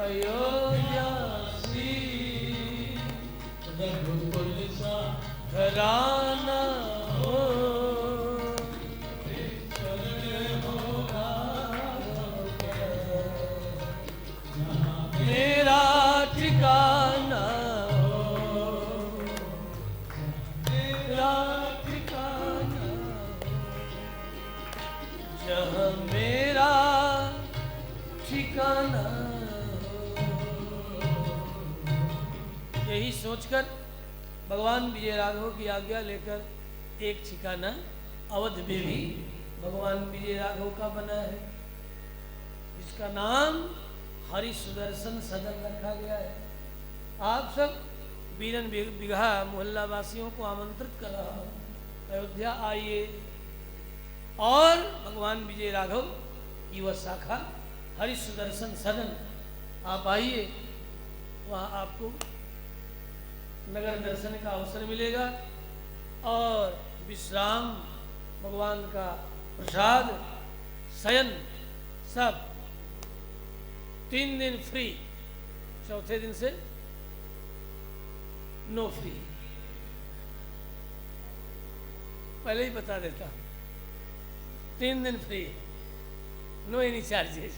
अयोध्या सी, रघुकुल सा घराना हो, मेरा ठिकाना हो, मेरा जहाँ मेरा ठिकाना। यही सोचकर भगवान विजय राघव की आज्ञा लेकर एक ठिकाना अवध में भी भगवान विजय राघव का बना है, जिसका नाम हरि सुदर्शन सदन रखा गया है। आप सब बीरन बिगहा मोहल्ला वासियों को आमंत्रित कर रहा हूँ, अयोध्या आइए और भगवान विजय राघव युवा शाखा हरि सुदर्शन सदन आप आइए, वहाँ आपको नगर दर्शन का अवसर मिलेगा और विश्राम, भगवान का प्रसाद, शयन सब 3 दिन फ्री, चौथे दिन से नो फ्री। पहले ही बता देता, 3 दिन फ्री, नो एनी चार्जेज,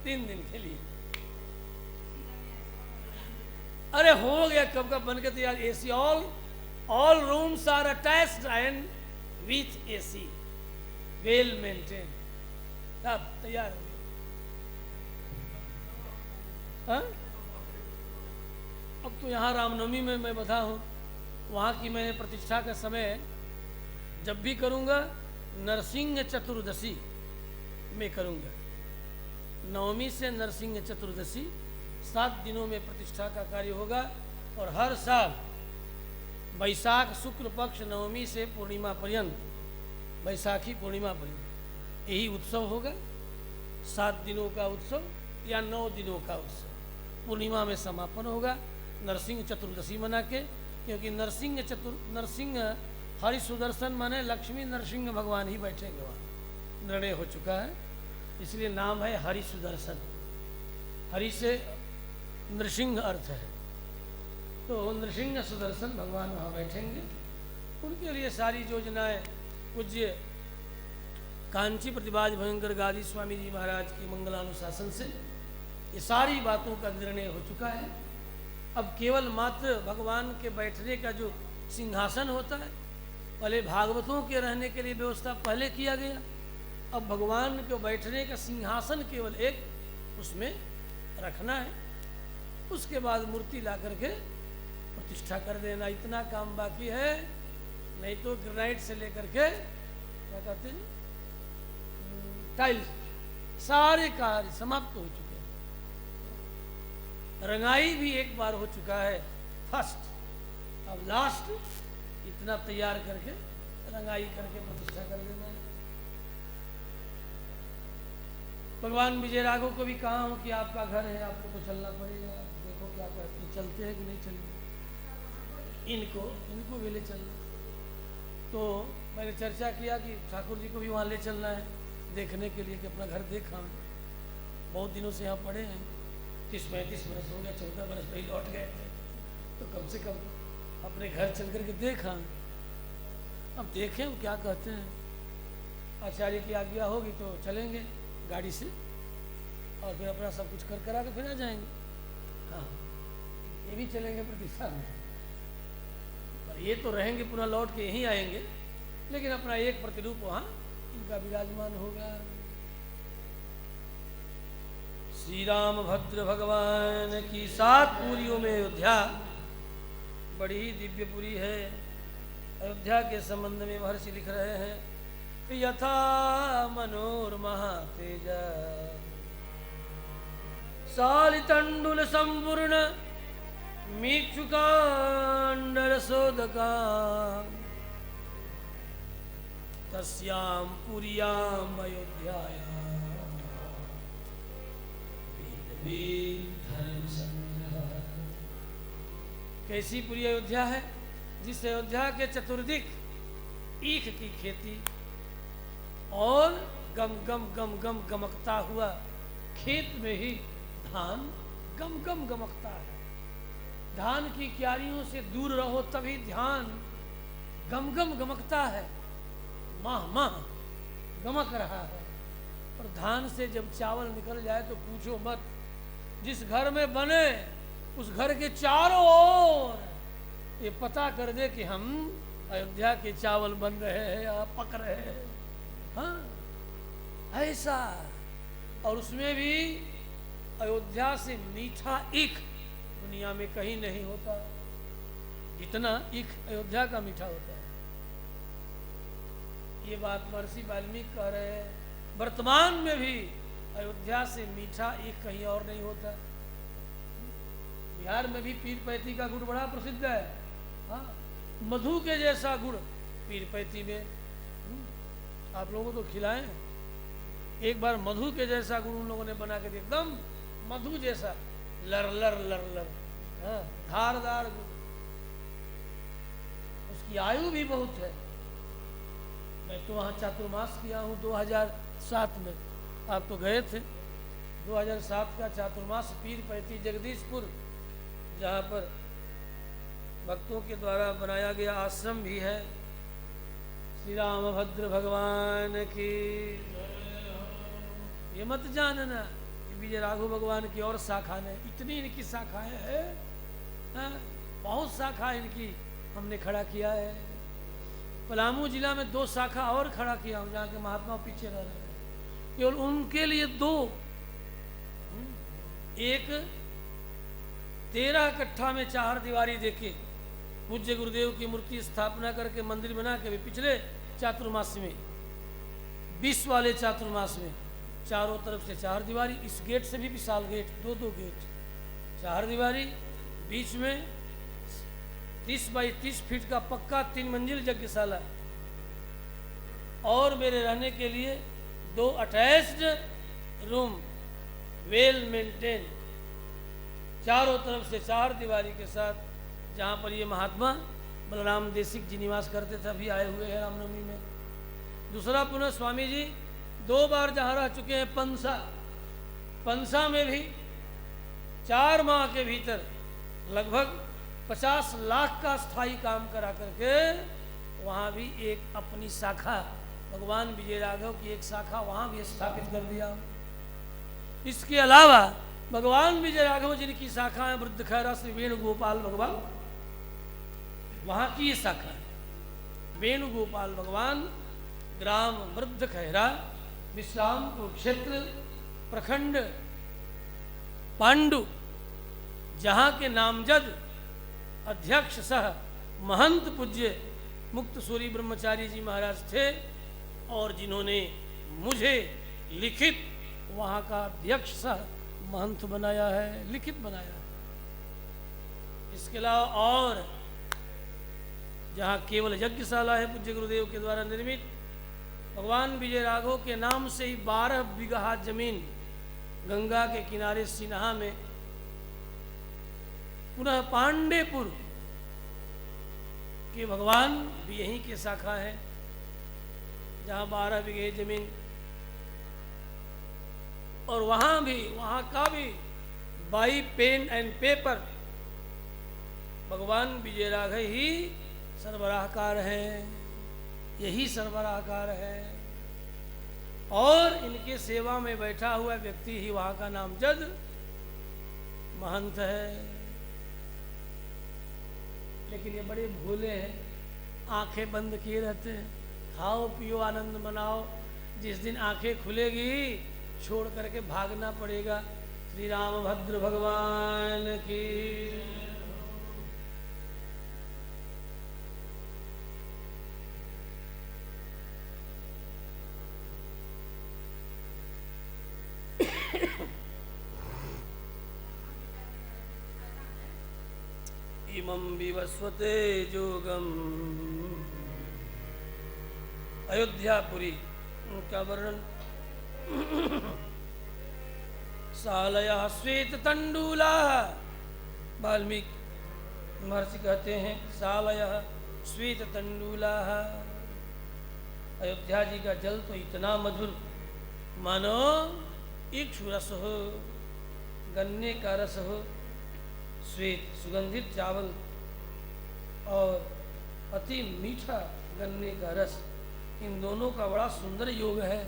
3 दिन के लिए। अरे हो गया कब का बन के तैयार, AC, all rooms are attached and with AC, well maintain, सब तैयार हो गया। हाँ? अब तो यहाँ रामनवमी में मैं बता हूँ, वहाँ की मैंने प्रतिष्ठा का समय जब भी करूँगा नरसिंह चतुर्दशी में करूँगा। नवमी से नरसिंह चतुर्दशी 7 दिनों में प्रतिष्ठा का कार्य होगा और हर साल वैशाख शुक्ल पक्ष नवमी से पूर्णिमा पर्यंत, वैशाखी पूर्णिमा पर्यंत यही उत्सव होगा। 7 दिनों का उत्सव या 9 दिनों का उत्सव, पूर्णिमा में समापन होगा नरसिंह चतुर्दशी मना के, क्योंकि नरसिंह हरि सुदर्शन माने लक्ष्मी नरसिंह भगवान ही बैठेंगे वहाँ, निर्णय हो चुका है, इसलिए नाम है हरि सुदर्शन। हरि से नृसिंह अर्थ है, तो नृसिंह सुदर्शन भगवान वहाँ बैठेंगे। उनके लिए सारी योजनाएं पूज्य कांची प्रतिभाज भयंकर गादी स्वामी जी महाराज की मंगलानुशासन से ये सारी बातों का निर्णय हो चुका है। अब केवल मात्र भगवान के बैठने का जो सिंहासन होता है, पहले भागवतों के रहने के लिए व्यवस्था पहले किया गया, अब भगवान के बैठने का सिंहासन केवल एक उसमें रखना है, उसके बाद मूर्ति ला करके प्रतिष्ठा कर देना, इतना काम बाकी है। नहीं तो ग्रेनाइट से लेकर के क्या कहते हैं टाइल्स, सारे कार्य समाप्त हो चुके हैं। रंगाई भी एक बार हो चुका है फर्स्ट, अब लास्ट इतना तैयार करके रंगाई करके प्रतिष्ठा कर देना है। भगवान विजय राघव को भी कहा हूँ कि आपका घर है, आपको तो चलना पड़ेगा, देखो क्या करते, चलते हैं कि नहीं चलते, इनको भी ले चलना। तो मैंने चर्चा किया कि ठाकुर जी को भी वहाँ ले चलना है देखने के लिए कि अपना घर देखा, बहुत दिनों से यहाँ पड़े हैं, 30-35 बरस हो गया, 14 बरस पहले लौट गए थे, तो कम से कम अपने घर चल करके देखा। अब देखें वो क्या कहते हैं, आचार्य की आज्ञा होगी तो चलेंगे गाड़ी से और फिर अपना सब कुछ कर करा के फिर आ जाएंगे। हाँ, ये भी चलेंगे प्रतिष्ठा में, पर ये तो रहेंगे पुनः लौट के यहीं आएंगे, लेकिन अपना एक प्रतिरूप वहाँ इनका विराजमान होगा। श्री राम भद्र भगवान की 7 पुरियों में अयोध्या बड़ी ही दिव्यपुरी है। अयोध्या के संबंध में महर्षि लिख रहे हैं, यथा मनोरमा तेजा सालितंडुल संपूर्ण मीक्षुकांडरसोदका तस्याम पुरियाम अयोध्यायां कैसी पूरी अयोध्या है, जिस अयोध्या के चतुर्दिक ईख की खेती और गम गम गम गम गमकता हुआ खेत में ही धान गम गम गमकता है। धान की क्यारियों से दूर रहो तभी ध्यान गम गम गमकता है, माह माह गमक रहा है। और धान से जब चावल निकल जाए तो पूछो मत, जिस घर में बने उस घर के चारों ओर ये पता कर दे कि हम अयोध्या के चावल बन रहे हैं या पक रहे हैं। हाँ, ऐसा। और उसमें भी अयोध्या से मीठा ईख दुनिया में कहीं नहीं होता जितना ईख अयोध्या का मीठा होता है। ये बात महर्षि वाल्मीकि कह रहे हैं। वर्तमान में भी अयोध्या से मीठा एक कहीं और नहीं होता। बिहार में भी पीर पैती का गुड़ बड़ा प्रसिद्ध है। हाँ, मधु के जैसा गुड़ पीर पैती में। आप लोगों को तो खिलाएं एक बार, मधु के जैसा गुड़ उन लोगों ने बना के दिया, एकदम मधु जैसा, लर लर लर लर, हाँ, धारदार गुड़। उसकी आयु भी बहुत है। मैं तो वहाँ चातुर्मास किया हूँ 2007 में, आप तो गए थे। 2007 का चातुर्मास पीर पैती जगदीशपुर, जहाँ पर भक्तों के द्वारा बनाया गया आश्रम भी है। श्री रामभद्र भगवान की। ये मत जानना कि विजय राघव भगवान की और शाखा ने, इतनी इनकी शाखाएं हैं, बहुत शाखा इनकी हमने खड़ा किया है। पलामू जिला में 2 शाखा और खड़ा किया हूँ, जहाँ के महात्मा पीछे रह रहे हैं, केवल उनके लिए 2। एक 13 कट्ठा में 4 दीवारी देके पूज्य गुरुदेव की मूर्ति स्थापना करके मंदिर बना के भी पिछले चातुर्मास में, 20 वाले चातुर्मास में, चारों तरफ से 4 दीवारी, इस गेट से भी विशाल गेट, 2-2 गेट, 4 दीवारी, बीच में 30 बाई 30 फीट का पक्का 3 मंजिल यज्ञशाला, और मेरे रहने के लिए 2 अटैच्ड रूम, वेल मेंटेन, चारों तरफ से 4 दीवारी के साथ, जहाँ पर ये महात्मा बलराम देशिक जी निवास करते थे, अभी आए हुए हैं रामनवमी में। दूसरा, पुनः स्वामी जी 2 बार जहाँ रह चुके हैं पंसा, पंसा में भी 4 माह के भीतर लगभग 50 लाख का स्थायी काम करा करके वहाँ भी एक अपनी शाखा, भगवान विजय राघव की एक शाखा वहाँ भी स्थापित कर दिया। इसके अलावा भगवान विजय राघव जिनकी शाखा है वृद्ध खैरा श्री वेणुगोपाल भगवान, वहाँ की ये शाखा है। वेणुगोपाल भगवान, ग्राम वृद्ध खैरा, विश्रामपुर क्षेत्र, प्रखंड पांडु, जहाँ के नामजद अध्यक्ष सह महंत पूज्य मुक्त सूरी ब्रह्मचारी जी महाराज थे, और जिन्होंने मुझे लिखित वहाँ का अध्यक्ष सह महंत बनाया है, लिखित बनाया है। इसके अलावा और जहाँ केवल यज्ञशाला है पूज्य गुरुदेव के द्वारा निर्मित, भगवान विजय राघव के नाम से ही 12 बीघा जमीन गंगा के किनारे सिन्हा में, पुनः पांडेपुर के भगवान भी यहीं के शाखा है, जहाँ 12 बीघे जमीन, और वहाँ का भी बाई पेन एंड पेपर भगवान विजय राघव ही सरबराहकार हैं, यही सरबराहकार है, और इनके सेवा में बैठा हुआ व्यक्ति ही वहाँ का नामजद महंत है। लेकिन ये बड़े भोले हैं, आंखें बंद किए रहते हैं, खाओ पियो आनंद मनाओ, जिस दिन आंखें खुलेगी छोड़ करके भागना पड़ेगा। श्री रामभद्र भगवान की। इमं विवस्वते जोगम। अयोध्यापुरी का वर्णन। सालया श्वेत तंडूला, वाल्मीकि महर्षि कहते हैं सालया श्वेत तंडूला। अयोध्या जी का जल तो इतना मधुर, मानो इक्षु रस हो, गन्ने का रस हो, श्वेत सुगंधित चावल और अति मीठा गन्ने का रस, इन दोनों का बड़ा सुंदर योग है।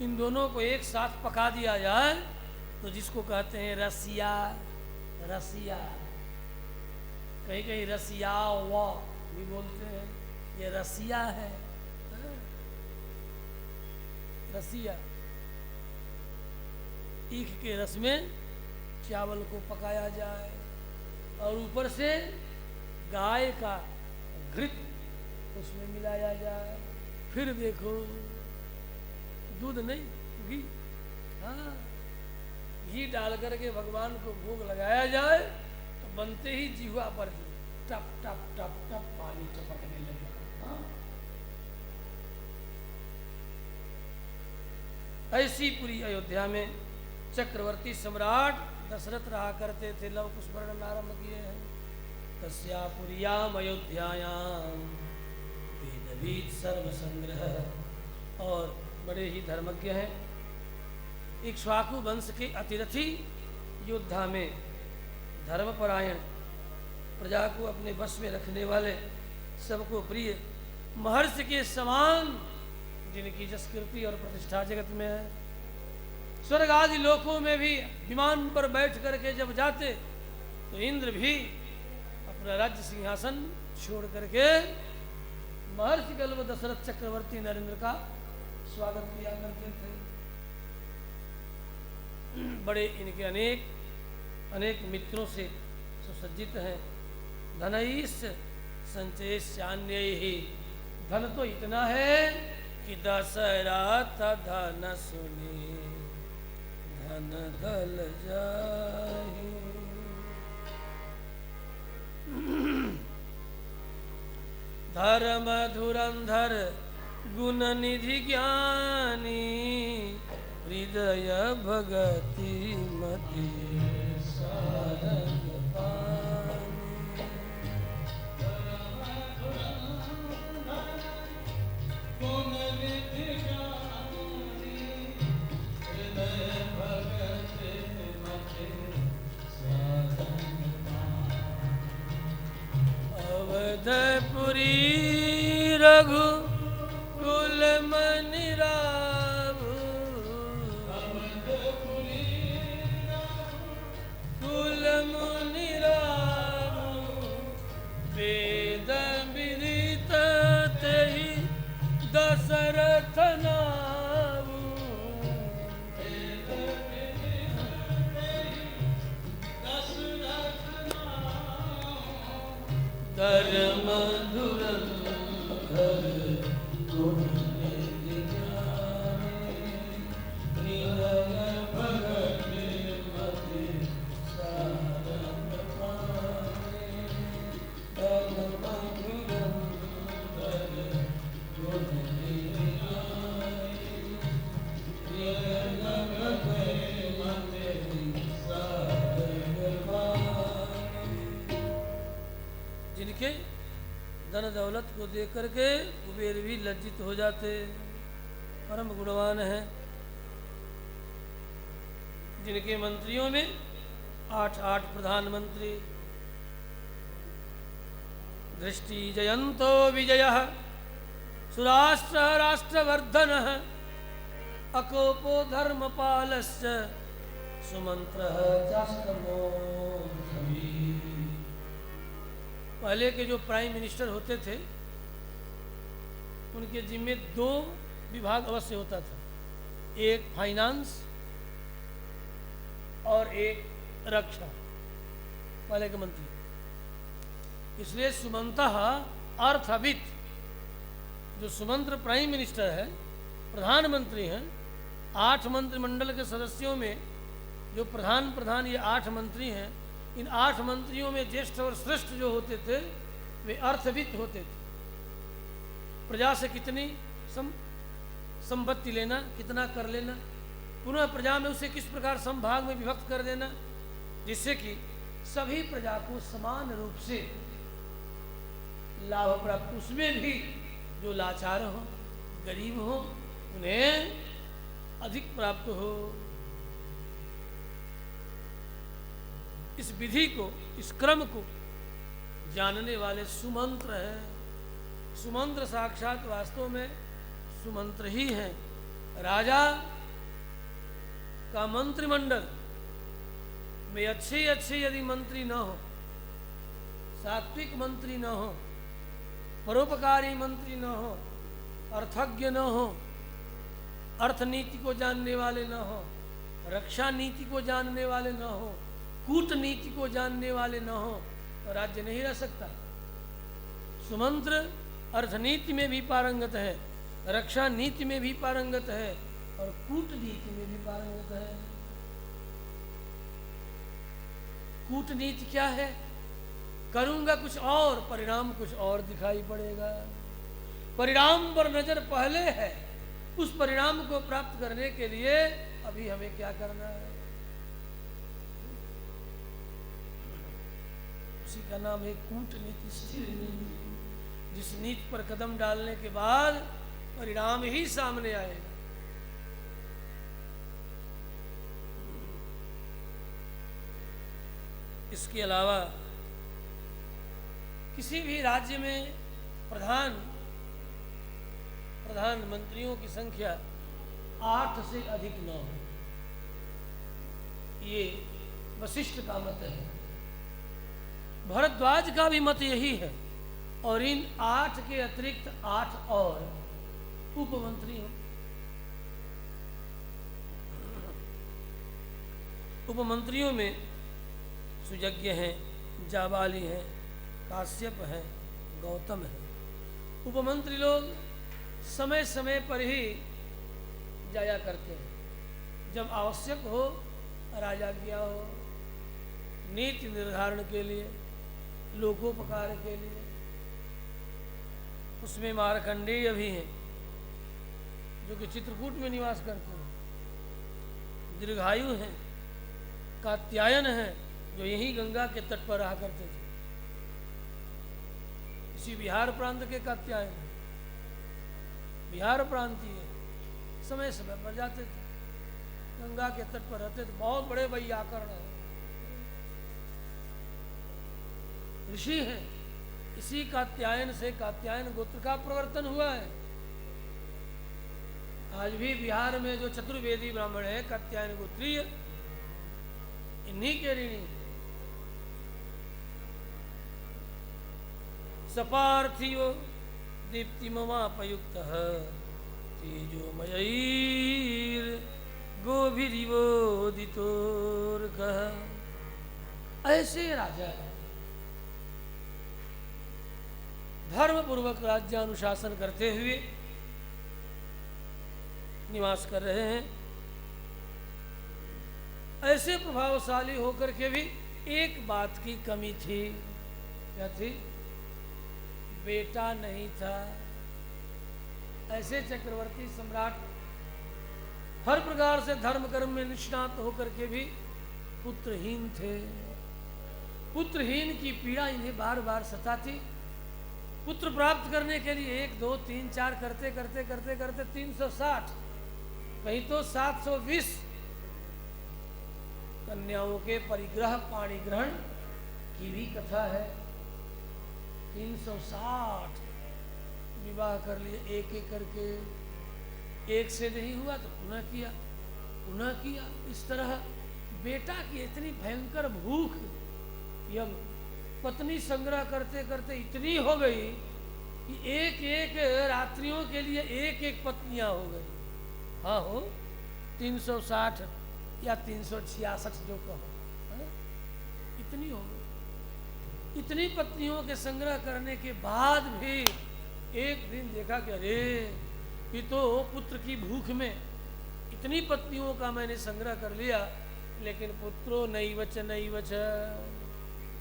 इन दोनों को एक साथ पका दिया जाए तो जिसको कहते हैं रसिया, रसिया, कहीं कहीं रसिया व भी बोलते हैं, ये रसिया है, रसिया। ईख के रस में चावल को पकाया जाए और ऊपर से गाय का घृत उसमें मिलाया जाए, फिर देखो दूध नहीं घी, हाँ, घी डाल करके भगवान को भोग लगाया जाए तो बनते ही जीवा पर टप टप टप टप पानी टपकने लगे। हाँ? ऐसी पूरी अयोध्या में चक्रवर्ती सम्राट दशरथ रहा करते थे। लव कुश वर्णन आरंभ किए हैं। तस्यापुर्याम अयोध्यायाम वेदवीत सर्व संग्रह। और बड़े ही धर्मज्ञ हैं। इक्ष्वाकु वंश के अतिरथी योद्धा में धर्मपरायण, प्रजा को अपने वश में रखने वाले, सबको प्रिय, महर्षि के समान जिनकी जसकीर्ति और प्रतिष्ठा जगत में है। स्वर्ग आदि लोकों में भी विमान पर बैठ करके जब जाते तो इंद्र भी अपना राज्य सिंहासन छोड़ करके महर्षि कल्प दशरथ चक्रवर्ती नरेंद्र का स्वागत किया करते थे। बड़े इनके अनेक मित्रों से सुसज्जित हैं। धनईश संचयस्यान्य ही, धन तो इतना है कि दशरथ धन सुनी धन दल जाहि। धर्म धुरंधर गुण निधि ज्ञानी, हृदय भगति मति सारंग पानी। गुण निधि ज्ञानी, हृदय भगति मति सारंग पानी। अवधपुरी रघु कुल मनि राघु, कुल मुनि राघु, वेद विदित तेहि दशरथ नामु। धर्म धुरंधर गुण निधि ज्ञानी, हृदय भगति मति सारंग पानी। धर्म धुरंधर गुण निधि ज्ञानी, हृदय भगति मति सारंग पानी। जिनके धन दौलत को देख करके कुबेर भी लज्जित हो जाते, परम गुणवान हैं। जिनके मंत्रियों में 8 प्रधानमंत्री, दृष्टि जयंतो विजयः, सुराष्ट्र राष्ट्रवर्धनः, अकोपो धर्मपालश्च, सुमंत्रः चाष्टमो धर्मी। पहले के जो प्राइम मिनिस्टर होते थे उनके जिम्मे 2 विभाग अवश्य होता था, एक फाइनेंस और एक रक्षा, पहले के मंत्री। इसलिए सुमंतः अर्थविद, जो सुमंत्र प्राइम मिनिस्टर है, प्रधानमंत्री हैं। 8 मंत्रिमंडल के सदस्यों में जो प्रधान ये 8 मंत्री हैं, इन 8 मंत्रियों में ज्येष्ठ और श्रेष्ठ जो होते थे वे अर्थविद होते थे। प्रजा से कितनी संपत्ति लेना, कितना कर लेना, पुनः प्रजा में उसे किस प्रकार संभाग में विभक्त कर देना, जिससे कि सभी प्रजा को समान रूप से लाभ प्राप्त, उसमें भी जो लाचार हो, गरीब हो, उन्हें अधिक प्राप्त हो। इस विधि को, इस क्रम को जानने वाले सुमंत्र हैं। सुमंत्र साक्षात वास्तव में सुमंत्र ही हैं। राजा का मंत्रिमंडल में अच्छे यदि मंत्री न हो, सात्विक मंत्री न हो, परोपकारी मंत्री न हो, अर्थज्ञ न हो, अर्थनीति को जानने वाले न हो, रक्षा नीति को जानने वाले न हो, कूटनीति को जानने वाले न हो, तो राज्य नहीं रह सकता। सुमंत्र अर्थनीति में भी पारंगत है, रक्षा नीति में भी पारंगत है, और कूटनीति में भी पारंगत है। कूटनीति क्या है? करूंगा कुछ और, परिणाम कुछ और दिखाई पड़ेगा। परिणाम पर नजर पहले है, उस परिणाम को प्राप्त करने के लिए अभी हमें क्या करना है, उसी का नाम है कूटनीति। स्थिर नीति, जिस नीति पर कदम डालने के बाद परिणाम ही सामने आएगा। इसके अलावा किसी भी राज्य में प्रधानमंत्रियों की संख्या 8 से अधिक न हो, ये वशिष्ठ का मत है। भरद्वाज का भी मत यही है। और इन 8 के अतिरिक्त 8 और उपमंत्री हो। उपमंत्रियों में सुयज्ञ हैं, जाबाली हैं, काश्यप हैं, गौतम हैं। उपमंत्री लोग समय समय पर ही जाया करते हैं, जब आवश्यक हो, राजाज्ञा हो, नीति निर्धारण के लिए, लोकोपकार के लिए। उसमें मार्कंडेय भी हैं, जो कि चित्रकूट में निवास करते हैं। दीर्घायु हैं, कात्यायन हैं, जो यही गंगा के तट पर रहा करते थे। इसी बिहार प्रांत के कात्यायन, बिहार प्रांतीय, समय समय पर जाते थे, गंगा के तट पर रहते थे। बहुत बड़े वैयाकरण हैं, ऋषि हैं। इसी कात्यायन से कात्यायन गोत्र का प्रवर्तन हुआ है। आज भी बिहार में जो चतुर्वेदी ब्राह्मण है कात्यायन गोत्रीय, इन्हीं के ऋणी। सपार्थियो दीप्तिमवापयुक्तः तेजोमयैर् गोभिरिवोदितोर्कः। ऐसे राजा धर्मपूर्वक राज्यानुशासन करते हुए निवास कर रहे हैं। ऐसे प्रभावशाली होकर के भी एक बात की कमी थी। क्या थी? बेटा नहीं था। ऐसे चक्रवर्ती सम्राट हर प्रकार से धर्म कर्म में निष्णात होकर के भी पुत्रहीन थे। पुत्रहीन की पीड़ा इन्हें बार बार सताती। पुत्र प्राप्त करने के लिए 1 2 3 4 करते करते करते करते 360, कहीं तो 720 कन्याओं के परिग्रह पाणिग्रहण की भी कथा है। 360 विवाह कर लिए, एक एक करके। एक से नहीं हुआ तो पुनः किया, पुनः किया। इस तरह बेटा की इतनी भयंकर भूख, यह पत्नी संग्रह करते करते इतनी हो गई कि एक एक रात्रियों के लिए एक एक पत्नियां हो गई। हाँ हो, 360 या 366 जो कहो, इतनी हो गई। इतनी पत्नियों के संग्रह करने के बाद भी एक दिन देखा कि अरे ये तो पुत्र की भूख में इतनी पत्नियों का मैंने संग्रह कर लिया, लेकिन पुत्रो नैवच नैवच,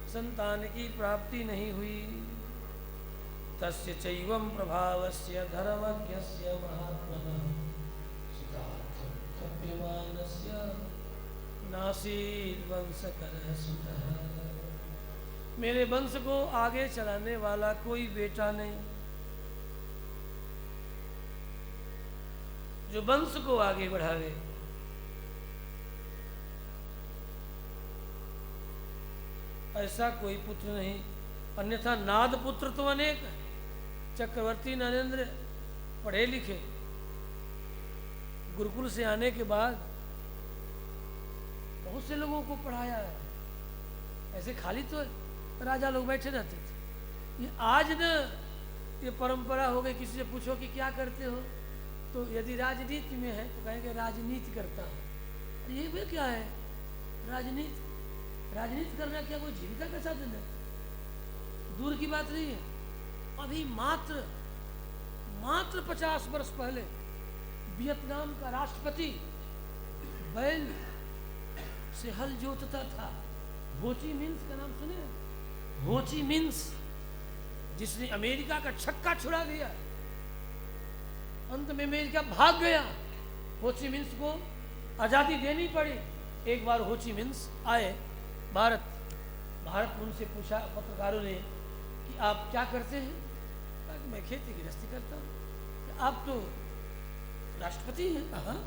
संतान की प्राप्ति नहीं हुई। तस्य चैवं प्रभावस्य धर्मज्ञस्य महात्मनः सुतार्थं कप्यमानस्य नासीद वंशकरः सुतः। मेरे वंश को आगे चलाने वाला कोई बेटा नहीं, जो वंश को आगे बढ़ावे। ऐसा कोई पुत्र नहीं। अन्यथा नाद पुत्र तो अनेक। चक्रवर्ती नरेंद्र पढ़े लिखे, गुरुकुल से आने के बाद बहुत से लोगों को पढ़ाया है। ऐसे खाली तो राजा लोग बैठे रहते थे। ये आज न ये परंपरा हो गई, किसी से पूछो कि क्या करते हो, तो यदि राजनीति में है तो कहेंगे राजनीति करता हूँ। ये भी क्या है राजनीति? राजनीति करना क्या कोई जीविका का साधन है? दूर की बात नहीं है। अभी मात्र 50 वर्ष पहले वियतनाम का राष्ट्रपति बैल से हल जोतता था। होची मिन्स का नाम सुने? होची मिन्स, जिसने अमेरिका का छक्का छुड़ा दिया। अंत में अमेरिका भाग गया, होची मिन्स को आज़ादी देनी पड़ी। एक बार होची मिन्स आए भारत में उनसे पूछा पत्रकारों ने कि आप क्या करते हैं? कहा कि मैं खेती गृहस्थी करता हूँ। आप तो राष्ट्रपति हैं। हाँ,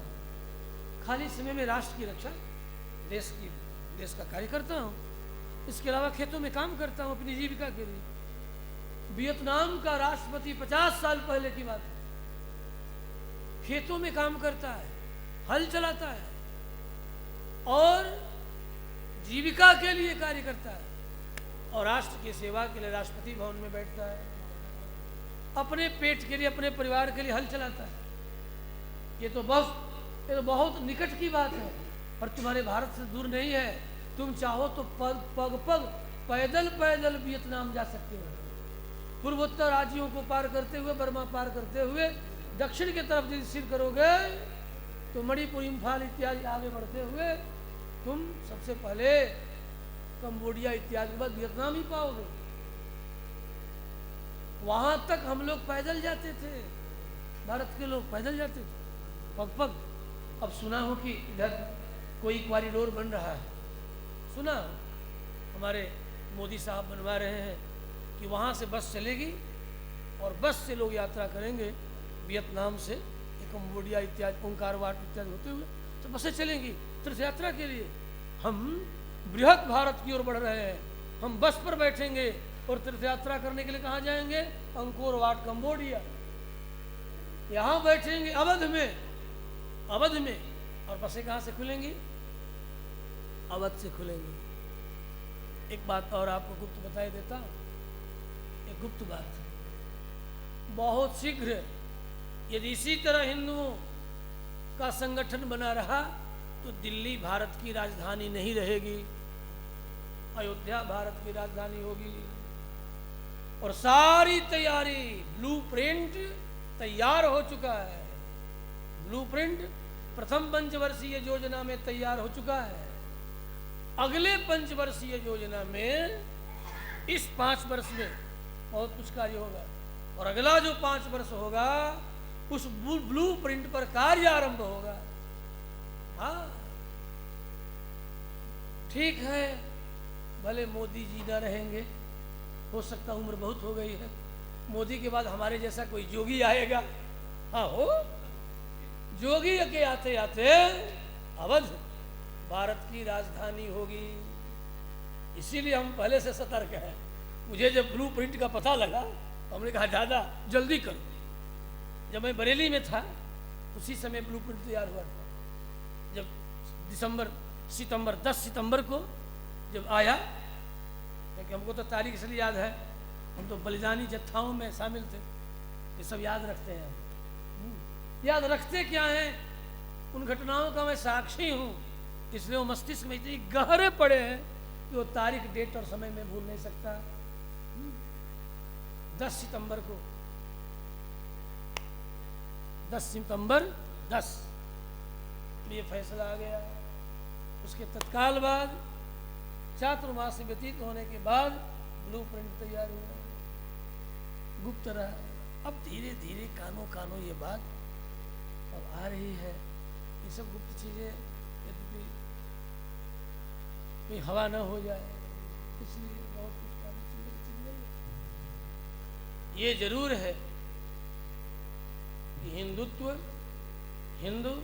खाली समय में राष्ट्र की रक्षा, देश का कार्य करता हूँ, इसके अलावा खेतों में काम करता हूँ अपनी जीविका के लिए। वियतनाम का राष्ट्रपति 50 साल पहले की बात है, खेतों में काम करता है, हल चलाता है और जीविका के लिए कार्य करता है, और राष्ट्र की सेवा के लिए राष्ट्रपति भवन में बैठता है, अपने पेट के लिए, अपने परिवार के लिए हल चलाता है। ये तो बहुत निकट की बात है, और तुम्हारे भारत से दूर नहीं है। तुम चाहो तो पग पैदल वियतनाम जा सकते हो। पूर्वोत्तर राज्यों को पार करते हुए, बर्मा पार करते हुए दक्षिण की तरफ यदि सिर करोगे तो मणिपुर, इम्फाल इत्यादि आगे बढ़ते हुए तुम सबसे पहले कंबोडिया इत्यादि के बाद वियतनाम ही पाओगे। वहां तक हम लोग पैदल जाते थे, भारत के लोग पैदल जाते थे पग। अब सुना हो कि इधर कोई कॉरिडोर बन रहा है, सुना हमारे मोदी साहब बनवा रहे हैं कि वहाँ से बस चलेगी और बस से लोग यात्रा करेंगे वियतनाम से कंबोडिया इत्यादि, ओंकार वाट इत्यादि होते हुए तो बसें चलेंगी तीर्थ यात्रा के लिए। हम बृहत भारत की ओर बढ़ रहे हैं, हम बस पर बैठेंगे और तीर्थ यात्रा करने के लिए कहाँ जाएंगे? Angkor Wat Cambodia. यहाँ बैठेंगे अवध में, और बसें कहाँ से खुलेंगी? अवध से खुलेंगी। एक बात और आपको गुप्त बताई देता, एक गुप्त बात। बहुत शीघ्र यदि इसी तरह हिंदुओं का संगठन बना रहा तो दिल्ली भारत की राजधानी नहीं रहेगी, अयोध्या भारत की राजधानी होगी। और सारी तैयारी, ब्लूप्रिंट तैयार हो चुका है। ब्लूप्रिंट प्रथम पंचवर्षीय योजना में तैयार हो चुका है। अगले पंचवर्षीय योजना में इस 5 वर्ष में बहुत कुछ कार्य होगा, और अगला जो 5 वर्ष होगा उस ब्लूप्रिंट पर कार्य आरंभ होगा। हाँ ठीक है, भले मोदी जी न रहेंगे, हो सकता उम्र बहुत हो गई है, मोदी के बाद हमारे जैसा कोई जोगी आएगा। हाँ हो, जोगी के आते आते अवध भारत की राजधानी होगी। इसीलिए हम पहले से सतर्क हैं। मुझे जब ब्लूप्रिंट का पता लगा तो हमने कहा दादा जल्दी करो। जब मैं बरेली में था उसी समय ब्लूप्रिंट तैयार हुआ था। जब 10 सितंबर को जब आया, क्योंकि हमको तो तारीख इसलिए याद है, हम तो बलिदानी जत्थाओं में शामिल थे, ये सब याद रखते हैं। याद रखते क्या हैं? उन घटनाओं का मैं साक्षी हूँ, इसलिए वो मस्तिष्क में इतनी गहरे पड़े हैं कि वो तारीख, डेट और समय में भूल नहीं सकता। 10 सितंबर को 10 ये फैसला आ गया। उसके तत्काल बाद चातुर्मास व्यतीत होने के बाद ब्लूप्रिंट तैयार हुआ। गुप्त रहा। अब धीरे धीरे कानों ये बात अब आ रही है। ये सब गुप्त चीजें यदि कोई हवा न हो जाए, इसलिए बहुत कुछ काम ये जरूर है कि हिंदू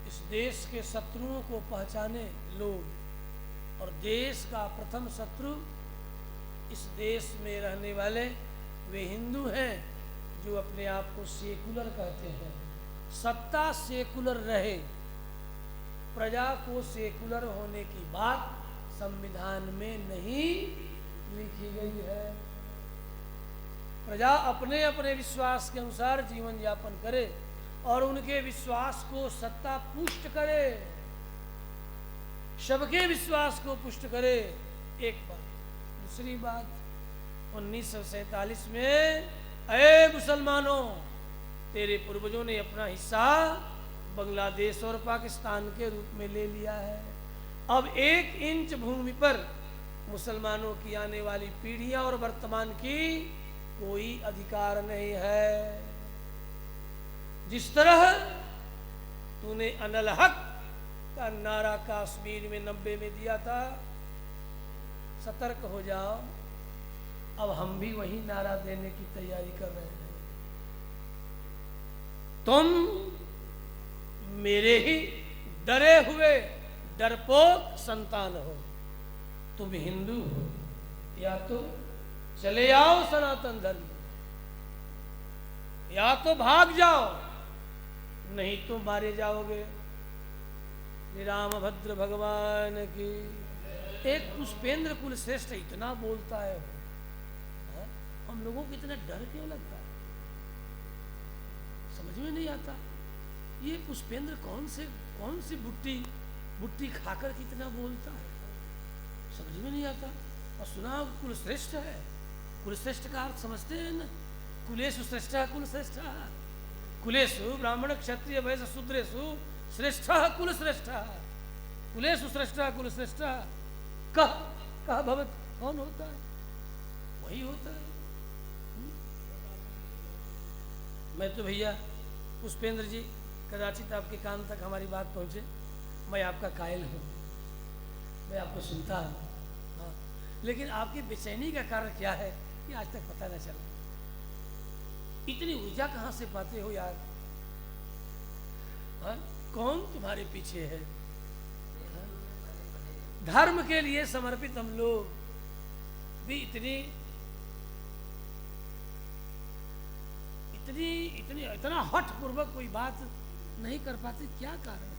इस देश के शत्रुओं को पहचाने लोग, और देश का प्रथम शत्रु इस देश में रहने वाले वे हिंदू हैं जो अपने आप को सेकुलर कहते हैं। सत्ता सेकुलर रहे, प्रजा को सेकुलर होने की बात संविधान में नहीं लिखी गई है। प्रजा अपने अपने विश्वास के अनुसार जीवन यापन करे और उनके विश्वास को सत्ता पुष्ट करे, सबके विश्वास को पुष्ट करे। एक बात। दूसरी बात, 1947 में अरे मुसलमानों, तेरे पूर्वजों ने अपना हिस्सा बांग्लादेश और पाकिस्तान के रूप में ले लिया है। अब 1 इंच भूमि पर मुसलमानों की आने वाली पीढ़ियां और वर्तमान की कोई अधिकार नहीं है। जिस तरह तूने अनल हक का नारा कश्मीर में 90 में दिया था, सतर्क हो जाओ, अब हम भी वही नारा देने की तैयारी कर रहे हैं। तुम मेरे ही डरे हुए डरपोक संतान हो। तुम हिंदू हो, या तो चले आओ सनातन धर्म, या तो भाग जाओ, नहीं तो मारे जाओगे। श्री रामभद्र भगवान की। एक पुष्पेंद्र कुल श्रेष्ठ इतना बोलता है, हम लोगों को इतना डर क्यों लगता है, समझ में नहीं आता। ये पुष्पेंद्र कौन सी बुट्टी खाकर कितना बोलता है, समझ में नहीं आता। और सुना कुलश्रेष्ठ है, कुलश्रेष्ठ का अर्थ समझते हैं ना, कुलेषु श्रेष्ठ कुलश्रेष्ठ, कुलेषु ब्राह्मण क्षत्रिय वैश्य शूद्रेषु श्रेष्ठ कुलश्रेष्ठ, कुलेषु श्रेष्ठ कुलश्रेष्ठ। कह भवत, कौन होता है, वही होता है। मैं तो भैया पुष्पेंद्र जी, कदाचित आपके कान तक हमारी बात पहुंचे, मैं आपका कायल हूँ, मैं आपको सुनता हूँ, हाँ, लेकिन आपकी बेचैनी का कारण क्या है कि आज तक पता न चला। इतनी ऊर्जा कहाँ से पाते हो यार, हाँ? कौन तुम्हारे पीछे है, हाँ? धर्म के लिए समर्पित हम लोग भी इतना हठ पूर्वक कोई बात नहीं कर पाते, क्या कारण है?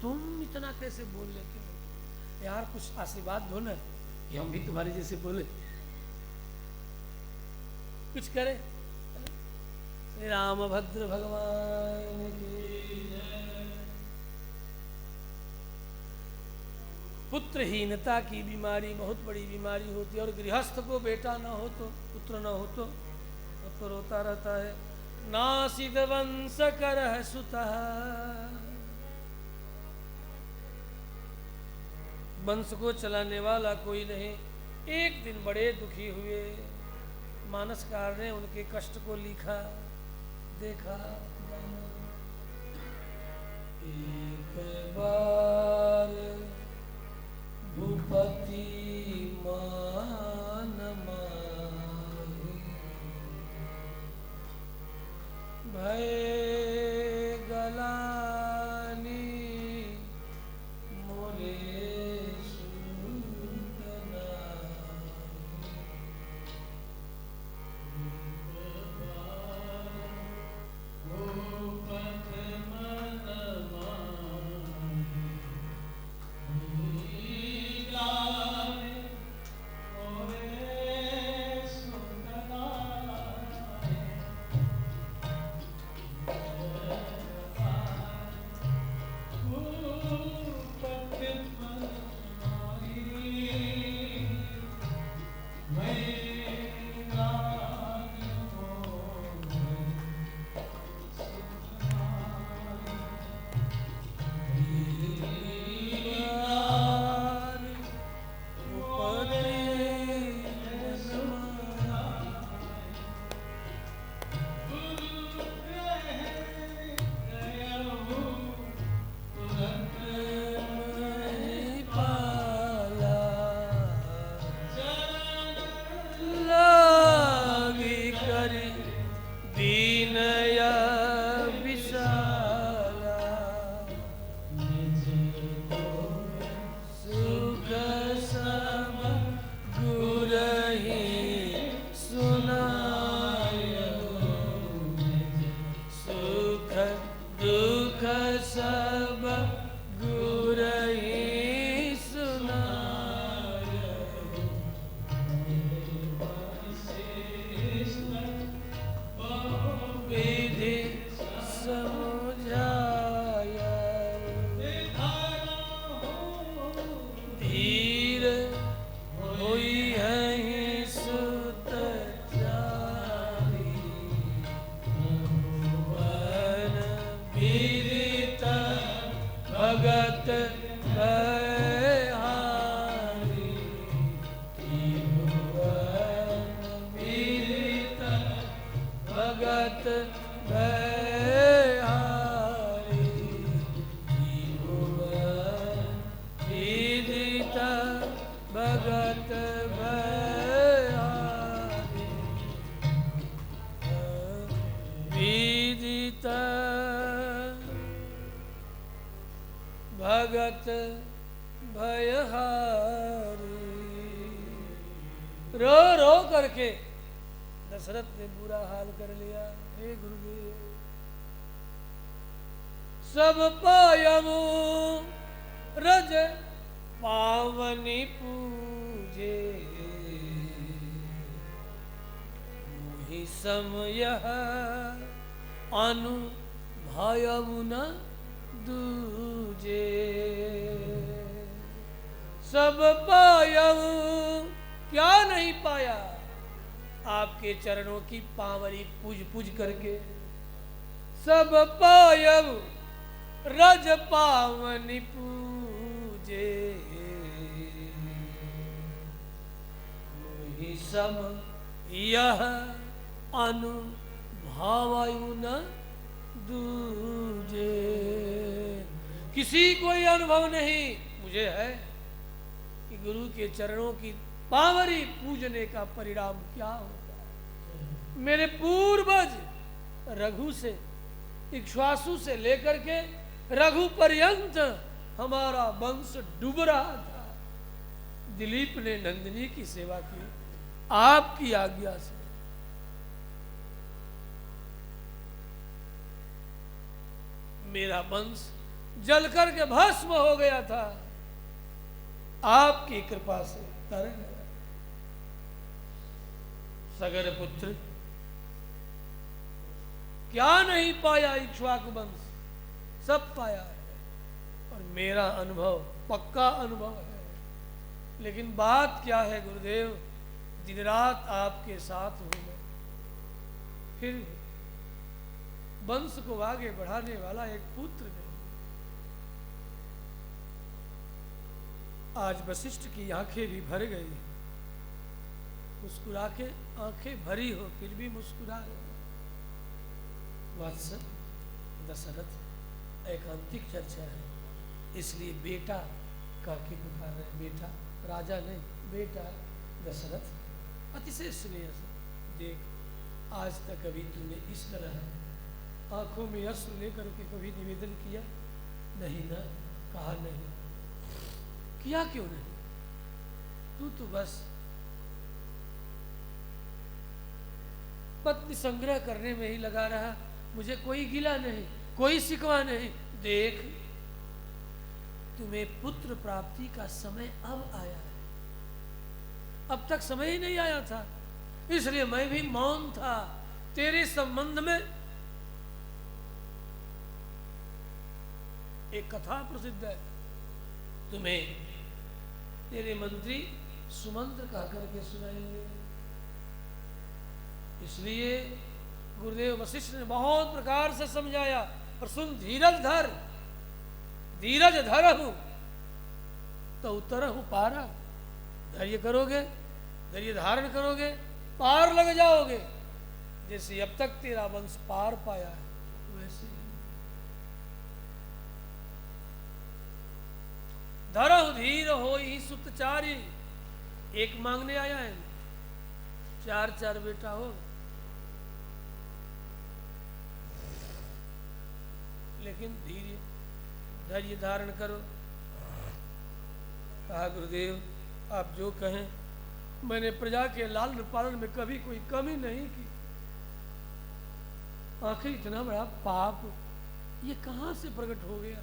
तुम इतना कैसे बोल लेते हो यार, कुछ आशीर्वाद दो ना, कि हम भी तुम्हारे जैसे बोले, कुछ करे। श्री रामभद्र भगवान की जय। पुत्रहीनता की बीमारी बहुत बड़ी बीमारी होती है, और गृहस्थ को बेटा न हो तो, पुत्र न हो तो रोता रहता है। नासिद वंश करह सुतः, वंश को चलाने वाला कोई नहीं। एक दिन बड़े दुखी हुए, मानसकार ने उनके कष्ट को लिखा, देखा। एक बार भूपति मान भय गलानी मोरे सुतना, भयहारी विदित भगत भयहारी विदित भगत भयहारी। रो रो करके दशरथ ने बुरा हाल कर लिया। हे गुरुदेव, सब पायमु रज पावनी पूजे, मोहि समय अनु भयमु न दूजे। सब पायमु, क्या नहीं पाया? आपके चरणों की पावरी पूज पूज करके। सब पायब रज पावनी पूजे, मोहि सम यह अनुभवयु न दूजे। किसी कोई अनुभव नहीं मुझे है कि गुरु के चरणों की पावरी पूजने का परिणाम क्या होगा। मेरे पूर्वज रघु से, इक्ष्वासु से लेकर के रघु पर्यंत हमारा वंश डूब रहा था। दिलीप ने नंदिनी की सेवा की आपकी आज्ञा से। मेरा वंश जल करके भस्म हो गया था, आपकी कृपा से तर गया। सगर पुत्र क्या नहीं पाया? इक्ष्वाकु वंश सब पाया है, और मेरा अनुभव पक्का अनुभव है। लेकिन बात क्या है गुरुदेव, दिन रात आपके साथ हूं मैं, फिर वंश को आगे बढ़ाने वाला एक पुत्र नहीं। आज वशिष्ठ की आंखें भी भर गई, मुस्कुरा के आंखें भरी हो फिर भी मुस्कुरा रहे। वत्स दशरथ, एकांतिक चर्चा है, इसलिए बेटा काके पुकार रहे। बेटा, राजा नहीं, बेटा दशरथ, अतिशय स्नेह से देख, आज तक अभी तूने इस तरह आंखों में अश्रु लेकर के कभी निवेदन किया नहीं ना? कहा नहीं, किया क्यों नहीं? तू तो बस पत्नी संग्रह करने में ही लगा रहा। मुझे कोई गिला नहीं, कोई शिकवा नहीं। देख, तुम्हें पुत्र प्राप्ति का समय अब आया है, अब तक समय ही नहीं आया था, इसलिए मैं भी मौन था। तेरे संबंध में एक कथा प्रसिद्ध है, तुम्हें तेरे मंत्री सुमंत्र कह करके सुनाएंगे। इसलिए गुरुदेव वशिष्ठ ने बहुत प्रकार से समझाया, और सुन, धीरज धर, धीरज धरहु तो उतरहु पारा। धैर्य करोगे, धैर्य धारण करोगे, पार लग जाओगे। जैसे अब तक तेरा वंश पार पाया है वैसे धरहु धीर होई सुतचारी। एक मांगने आया है, चार चार बेटा हो, लेकिन धैर्य धारण करो। कहा गुरुदेव आप जो कहें, मैंने प्रजा के लालन पालन में कभी कोई कमी नहीं की। आखिर इतना बड़ा पाप ये कहां से प्रकट हो गया?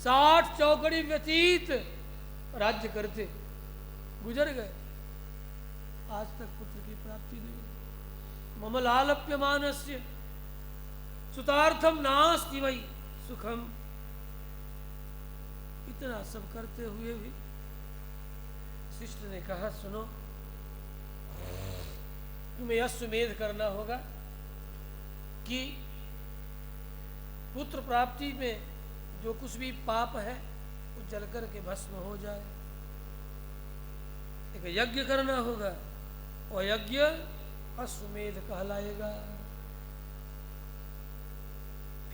60 चौकड़ी व्यतीत राज्य करते गुजर गए, आज तक पुत्र की प्राप्ति नहीं। मम लालप्यमानस्य सुतार्थम नास्ति वै सुखम। इतना सब करते हुए भी शिष्ट ने कहा, सुनो, तुम्हें अश्वमेध करना होगा कि पुत्र प्राप्ति में जो कुछ भी पाप है वो जलकर के भस्म हो जाए। एक यज्ञ करना होगा, और यज्ञ अश्वमेध कहलाएगा।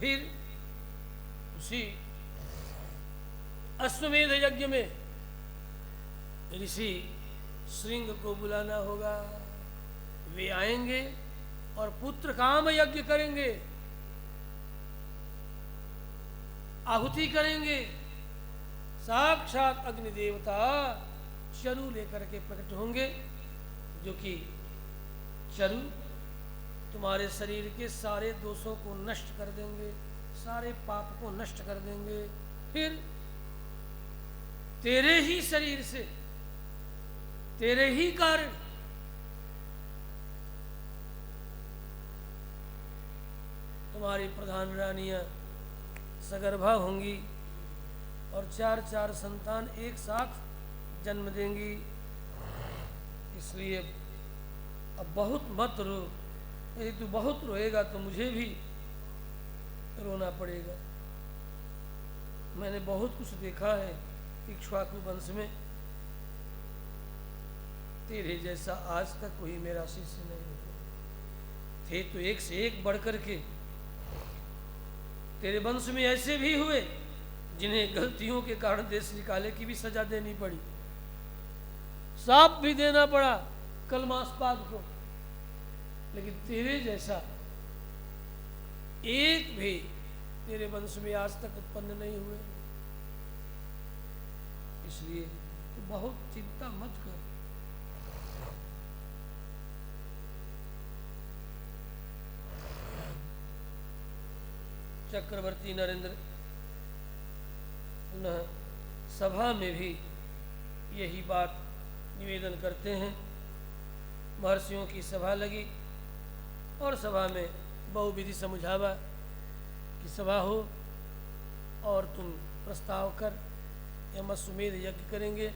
फिर उसी अश्वमेध यज्ञ में ऋषि श्रृंग को बुलाना होगा। वे आएंगे और पुत्र काम यज्ञ करेंगे, आहुति करेंगे। साक्षात अग्नि देवता चरु लेकर के प्रकट होंगे, जो कि चरु तुम्हारे शरीर के सारे दोषों को नष्ट कर देंगे, सारे पाप को नष्ट कर देंगे। फिर तेरे ही शरीर से, तेरे ही कारण तुम्हारी प्रधान रानियां सगर्भा होंगी और 4 संतान एक साथ जन्म देंगी। इसलिए अब बहुत मत रो। यदि तू बहुत रोएगा तो मुझे भी रोना पड़ेगा। मैंने बहुत कुछ देखा है इक्ष्वाकु वंश में, तेरे जैसा आज तक कोई मेरा शिष्य नहीं हुआ। थे तो एक से एक बढ़ कर के। तेरे वंश में ऐसे भी हुए जिन्हें गलतियों के कारण देश निकाले की भी सजा देनी पड़ी, साफ भी देना पड़ा कलमास्पाद को। लेकिन तेरे जैसा एक भी तेरे वंश में आज तक उत्पन्न नहीं हुए। इसलिए तो बहुत चिंता मत कर। चक्रवर्ती नरेंद्र पुनः सभा में भी यही बात निवेदन करते हैं। महर्षियों की सभा लगी और सभा में बहुविधि समझावा कि सभा हो और तुम प्रस्ताव कर, हम अश्वमेध यज्ञ करेंगे,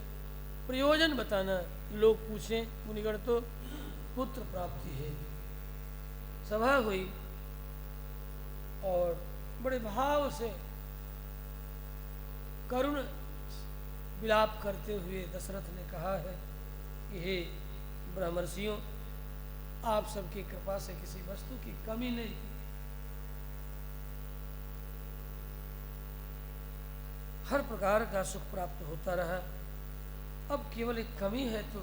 प्रयोजन बताना। लोग पूछें मुनिगण तो पुत्र प्राप्ति है। सभा हुई और बड़े भाव से करुण विलाप करते हुए दशरथ ने कहा है कि हे ब्रह्मर्षियों, आप सबकी कृपा से किसी वस्तु की कमी नहीं। हर प्रकार का सुख प्राप्त होता रहा। अब केवल एक कमी है तो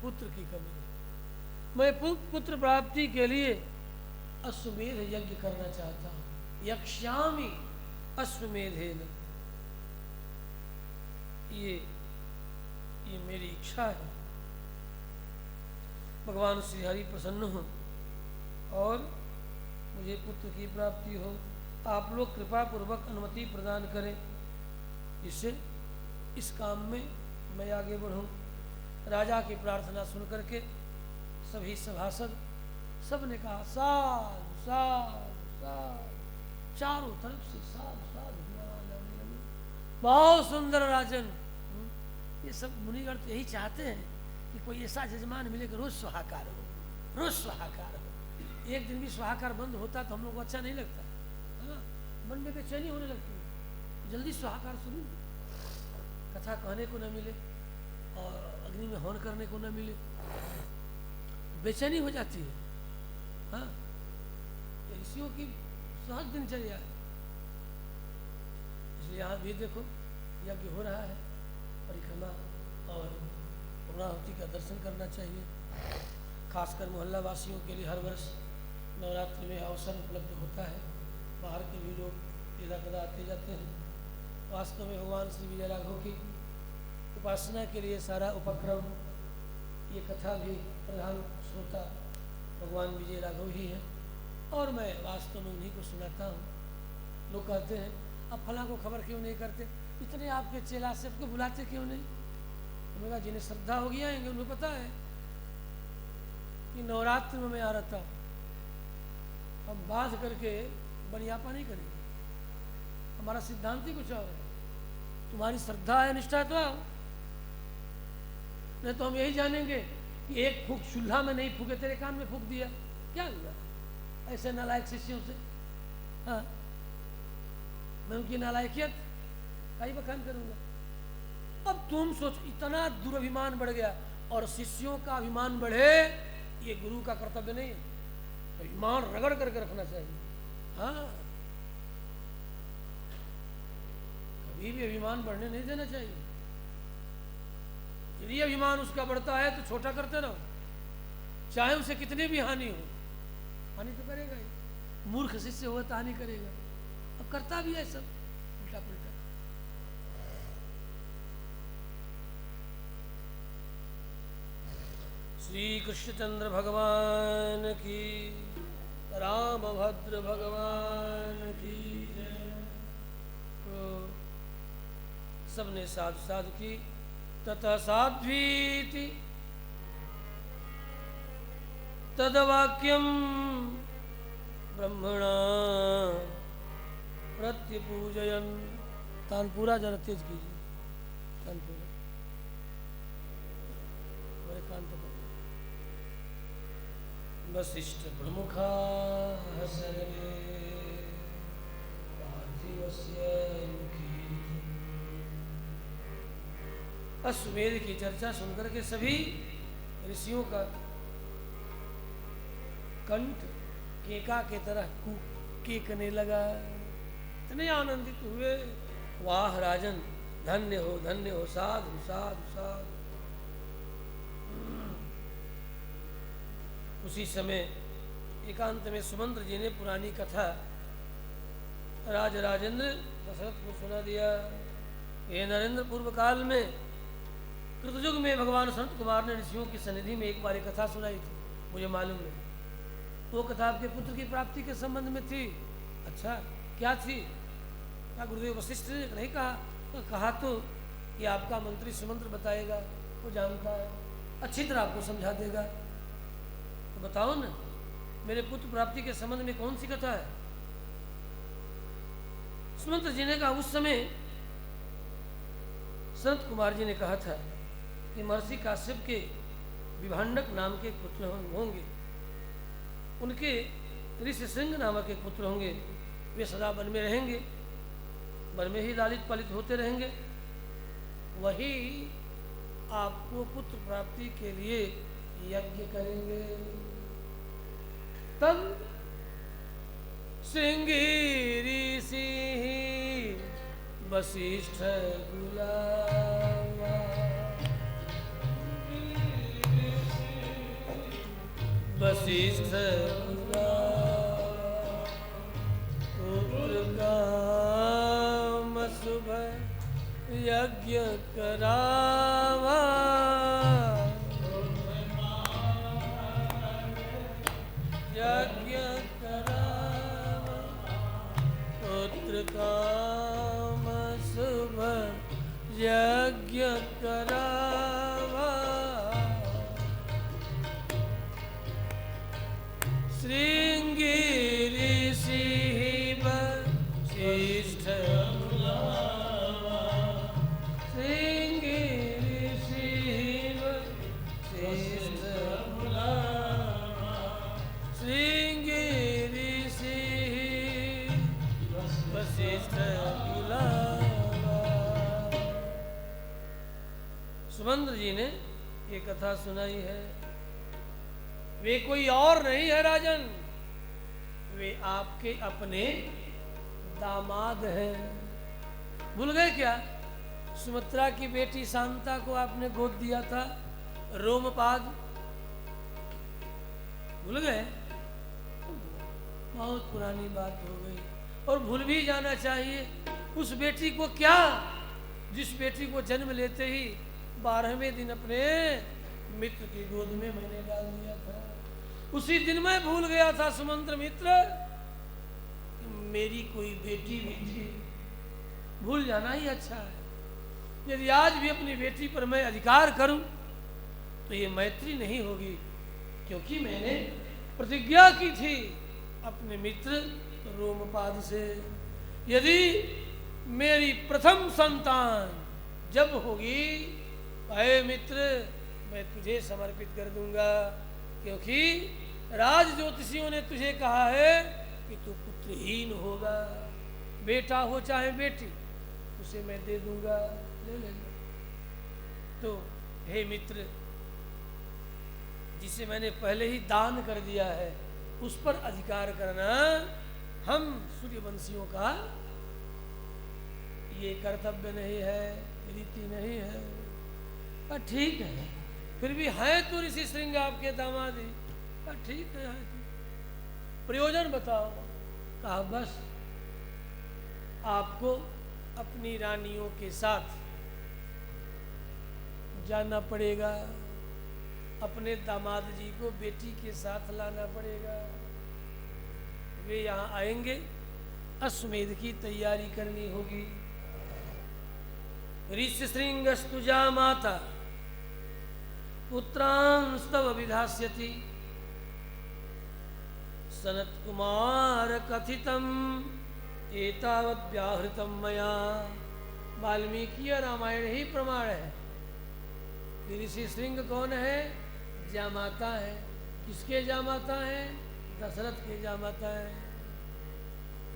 पुत्र की कमी है। मैं पुत्र प्राप्ति के लिए अश्वमेध यज्ञ करना चाहता हूँ। यक्ष्यामि अश्वमेधेन, ये मेरी इच्छा है। भगवान श्री हरि प्रसन्न हो और मुझे पुत्र की प्राप्ति हो। आप लोग कृपा पूर्वक अनुमति प्रदान करें, जिससे इस काम में मैं आगे बढ़ूं। राजा की प्रार्थना सुन करके सभी सभासद सब ने कहा साधु साधु साधु, चारों तरफ से साधु साधु। बहुत सुंदर राजन। ये सब मुनिगण तो यही चाहते हैं कि कोई ऐसा जजमान मिले कि रोज सुहाकार हो, रोज सुहाकार हो। एक दिन भी सुहाकार बंद होता तो हम लोग को अच्छा नहीं लगता, है ना? मन में बेचैनी होने लगती है। जल्दी सुहाकार शुरू, कथा कहने को न मिले और अग्नि में हवन करने को न मिले, बेचैनी हो जाती है। हाँ, ऋषियों की सहज दिनचर्या है। इसलिए यहाँ भी देखो यज्ञ हो रहा है, परिक्रमा और पूर्णाहुति का दर्शन करना चाहिए। खासकर मोहल्ला वासियों के लिए हर वर्ष नवरात्रि में अवसर उपलब्ध होता है। बाहर के भी लोग इधर कदा आते जाते हैं। वास्तव में भगवान श्री विजय राघव की उपासना के लिए सारा उपक्रम, ये कथा भी प्रधान श्रोता भगवान विजय राघव ही है और मैं वास्तव में उन्हीं को सुनाता हूँ। लोग कहते हैं अब फला को खबर क्यों नहीं करते, इतने आपके चेला सबको बुलाते क्यों नहीं? तो मैं कहा जिन्हें श्रद्धा होगी आएंगे, उन्हें पता है कि नवरात्र में मैं आ रहा था। हम बात करके बनियापा नहीं करेंगे, हमारा सिद्धांत ही कुछ और है। तुम्हारी श्रद्धा है, निष्ठा तो आओ, नहीं तो हम यही जानेंगे कि एक फूक चूल्हा में नहीं फूके, तेरे कान में फूक दिया, क्या हुआ? ऐसे नालायक शिष्यों से हाँ, मैं उनकी नालायकियत का ही बखान करूंगा। अब तुम सोच, इतना दुर्भिमान बढ़ गया और शिष्यों का अभिमान बढ़े, ये गुरु का कर्तव्य नहीं है। अभिमान रगड़ करके रखना चाहिए। हाँ, कभी भी अभिमान बढ़ने नहीं देना चाहिए। यदि अभिमान उसका बढ़ता है तो छोटा करते रहो, चाहे उसे कितनी भी हानि हो। हानि तो करेगा ही, मूर्ख शिष्य हुआ तो हानि करेगा, अब करता भी है सब उल्टा पुल्टा। श्री कृष्णचंद्र भगवान की, रामभद्र भगवान की जय। तो सबने साधु साधु की। तथा साध्वीति तदवाक्यम ब्रह्मणा प्रत्यपूजयन्। तानपुरा जरा तेज कीजिए, तानपुरा मेरे कान तो। वशिष्ठ प्रमुखा हसने पार्थिवस्य मुखी। अश्वमेध की चर्चा सुनकर के सभी ऋषियों का कंठ केका के तरह केकने लगा। इतने आनंदित हुए, वाह राजन, धन्य हो, साधु साधु साधु। उसी समय एकांत में सुमंत्र जी ने पुरानी कथा राजेंद्र दशरथ को सुना दिया। ये नरेंद्र पूर्व काल में कृतयुग में भगवान संत कुमार ने ऋषियों की सन्निधि में एक बार एक कथा सुनाई थी, मुझे मालूम है। वो कथा आपके पुत्र की प्राप्ति के संबंध में थी। अच्छा, क्या थी? क्या गुरुदेव वशिष्ठ ने नहीं कहा? तो कहा तो कि आपका मंत्री सुमंत्र बताएगा, वो जानता है, अच्छी तरह आपको समझा देगा। तो बताओ ना, मेरे पुत्र प्राप्ति के संबंध में कौन सी कथा है? सुमंत्र जी ने कहा, उस समय संत कुमार जी ने कहा था कि महर्षि काश्यप के विभांडक नाम के पुत्र होंगे, उनके ऋषिशृंग नामक एक पुत्र होंगे। वे सदा वन में रहेंगे, वन में ही लालित पालित होते रहेंगे। वही आपको पुत्र प्राप्ति के लिए यज्ञ करेंगे। तब श्रृंगी ऋषि वशिष्ठ बुलावा, वशिष्ठ पुत्र काम शुभ यज्ञ करावा। यज्ञ करावा पुत्र काम शुभ यज्ञ करावा। श्रृंगी ऋषि वशिष्ठ बुलावा, श्रृंगी ऋषि वशिष्ठ बुलावा, श्रृंगी ऋषि वशिष्ठ बुलावा। सुमंत्र जी ने ये कथा सुनाई है। वे कोई और नहीं है राजन, वे आपके अपने दामाद हैं। भूल गए क्या? सुमित्रा की बेटी शांता को आपने गोद दिया था, रोमपाद। भूल गए? बहुत पुरानी बात हो गई, और भूल भी जाना चाहिए। उस बेटी को क्या, जिस बेटी को जन्म लेते ही 12वें दिन अपने मित्र की गोद में मैंने डाल दिया था। उसी दिन मैं भूल गया था सुमंत्र मित्र, मेरी कोई बेटी भी थी। भूल जाना ही अच्छा है। यदि आज भी अपनी बेटी पर मैं अधिकार करूं तो ये मैत्री नहीं होगी, क्योंकि मैंने प्रतिज्ञा की थी अपने मित्र रोमपाद से। यदि मेरी प्रथम संतान जब होगी, अरे मित्र, मैं तुझे समर्पित कर दूंगा, क्योंकि राज ज्योतिषियों ने तुझे कहा है कि तू पुत्रहीन होगा। बेटा हो चाहे बेटी, उसे मैं दे दूंगा, ले लेना। तो हे मित्र, जिसे मैंने पहले ही दान कर दिया है, उस पर अधिकार करना हम सूर्यवंशियों का ये कर्तव्य नहीं है, रीति नहीं है। पर ठीक है, फिर भी है तो ऋषि श्रृंग आपके दामाद ही। पर ठीक है, प्रयोजन बताओ। कहा बस आपको अपनी रानियों के साथ जाना पड़ेगा, अपने दामाद जी को बेटी के साथ लाना पड़ेगा। वे यहाँ आएंगे, अश्वमेध की तैयारी करनी होगी। ऋष्यशृंगस्तुजा माता पुत्रांस्तव विधास्यति, सनत कुमार कथितम एतावत् व्याहृतम मया। वाल्मीकि रामायण ही प्रमाण है कि ऋषि श्रृंग कौन है? जामाता है। किसके जामाता है? दशरथ के जामाता है।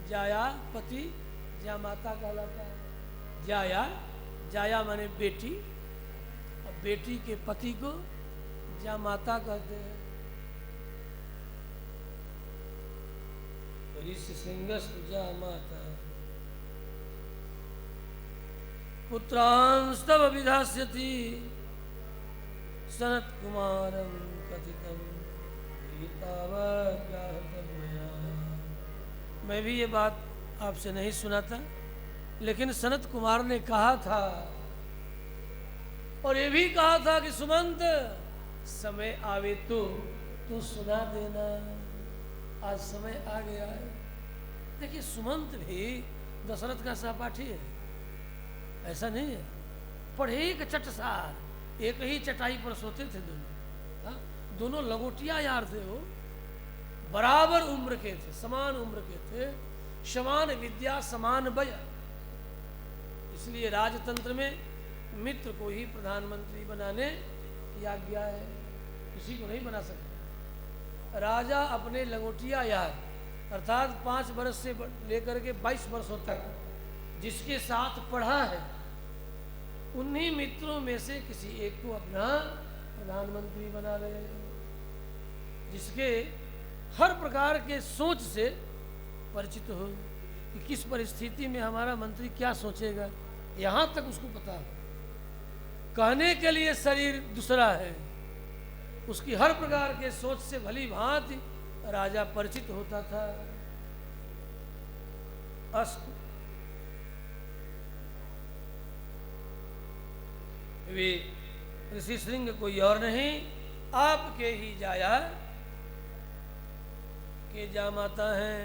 जाया पति जामाता कहलाता है। जाया, जाया माने बेटी, और बेटी के पति को जामाता कहते हैं। ऋषि श्रृंगस्तु जामाता पुत्रांस्तव विधास्यति, सनत कुमारं कथितं एतावत् व्याहृतं मया। मैं भी ये बात आपसे नहीं सुनाता, लेकिन सनत कुमार ने कहा था, और ये भी कहा था कि सुमंत समय आवे तो तू सुना देना। आज समय आ गया है। देखिए, सुमंत भी दशरथ का सहपाठी है, ऐसा नहीं है। पढ़े एक चटसार, एक ही चटाई पर सोते थे दोनों। हाँ? दोनों लंगोटिया यार थे। वो बराबर उम्र के थे, समान उम्र के थे। समान विद्या समान वय। इसलिए राजतंत्र में मित्र को ही प्रधानमंत्री बनाने की आज्ञा है, किसी को नहीं बना सकते। राजा अपने लंगोटिया यार अर्थात 5 वर्ष से लेकर के 22 वर्षों तक जिसके साथ पढ़ा है, उन्हीं मित्रों में से किसी एक को अपना प्रधानमंत्री बना रहे, जिसके हर प्रकार के सोच से परिचित हो कि किस परिस्थिति में हमारा मंत्री क्या सोचेगा, यहाँ तक उसको पता हो। कहने के लिए शरीर दूसरा है, उसकी हर प्रकार के सोच से भली भांति राजा परिचित होता था। अस्तु, वे ऋषि श्रृंग कोई और नहीं, आपके ही जाया के जामाता हैं।